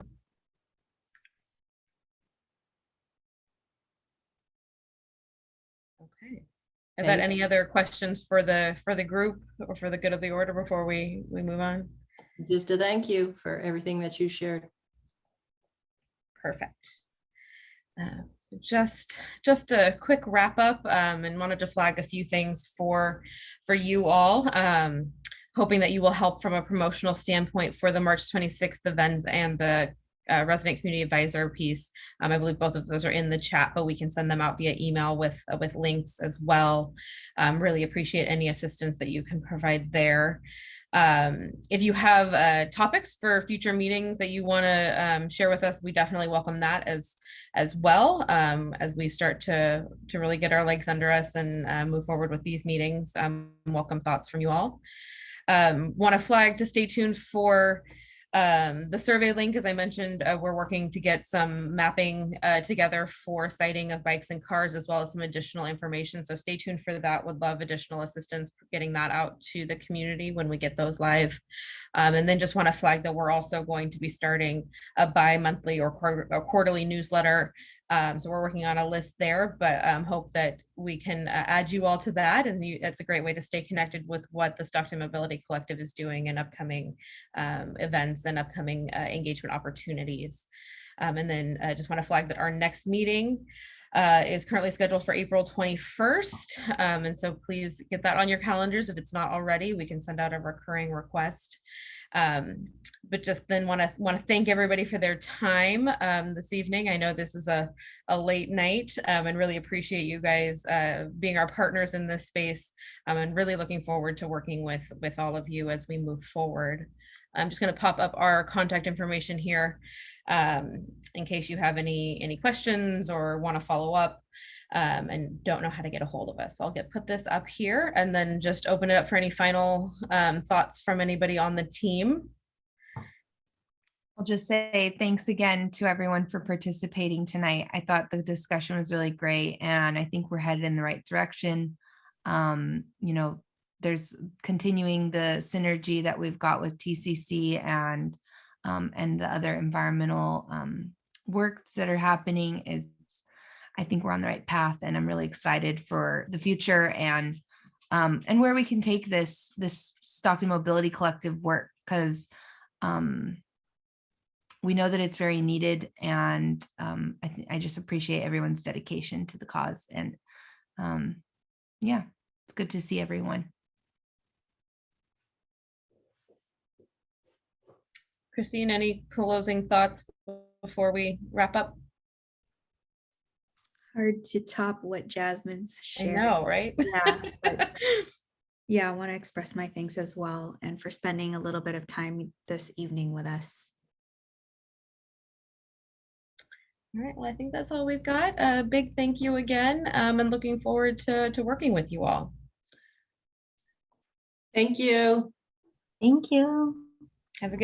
Okay. Yvette, any other questions for the group or for the good of the order before we move on? Just a thank you for everything that you shared. Perfect. So just a quick wrap up, and wanted to flag a few things for you all. Hoping that you will help from a promotional standpoint for the March 26th events and the resident community advisor piece. I believe both of those are in the chat, but we can send them out via email with links as well. Really appreciate any assistance that you can provide there. If you have topics for future meetings that you want to share with us, we definitely welcome that as well, as we start to really get our legs under us and move forward with these meetings. Welcome thoughts from you all. Want to flag to stay tuned for the survey link. As I mentioned, we're working to get some mapping together for sighting of bikes and cars, as well as some additional information. So stay tuned for that. Would love additional assistance getting that out to the community when we get those live. And then just want to flag that we're also going to be starting a bi-monthly or quarterly newsletter. So we're working on a list there, but hope that we can add you all to that. And it's a great way to stay connected with what the Stockton Mobility Collective is doing in upcoming events and upcoming engagement opportunities. And then I just want to flag that our next meeting is currently scheduled for April 21st. And so please get that on your calendars. If it's not already, we can send out a recurring request. But just then want to thank everybody for their time this evening. I know this is a late night, and really appreciate you guys being our partners in this space, and really looking forward to working with all of you as we move forward. I'm just going to pop up our contact information here in case you have any questions or want to follow up and don't know how to get a hold of us. So I'll put this up here and then just open it up for any final thoughts from anybody on the team. I'll just say thanks again to everyone for participating tonight. I thought the discussion was really great, and I think we're headed in the right direction. There's continuing the synergy that we've got with TCC and the other environmental works that are happening. I think we're on the right path, and I'm really excited for the future and where we can take this Stockton Mobility Collective work, because we know that it's very needed, and I just appreciate everyone's dedication to the cause. And yeah, it's good to see everyone. Christine, any closing thoughts before we wrap up? Hard to top what Jasmine's shared. I know, right? Yeah, yeah, I want to express my thanks as well, and for spending a little bit of time this evening with us. All right, well, I think that's all we've got. A big thank you again, and looking forward to working with you all. Thank you. Thank you.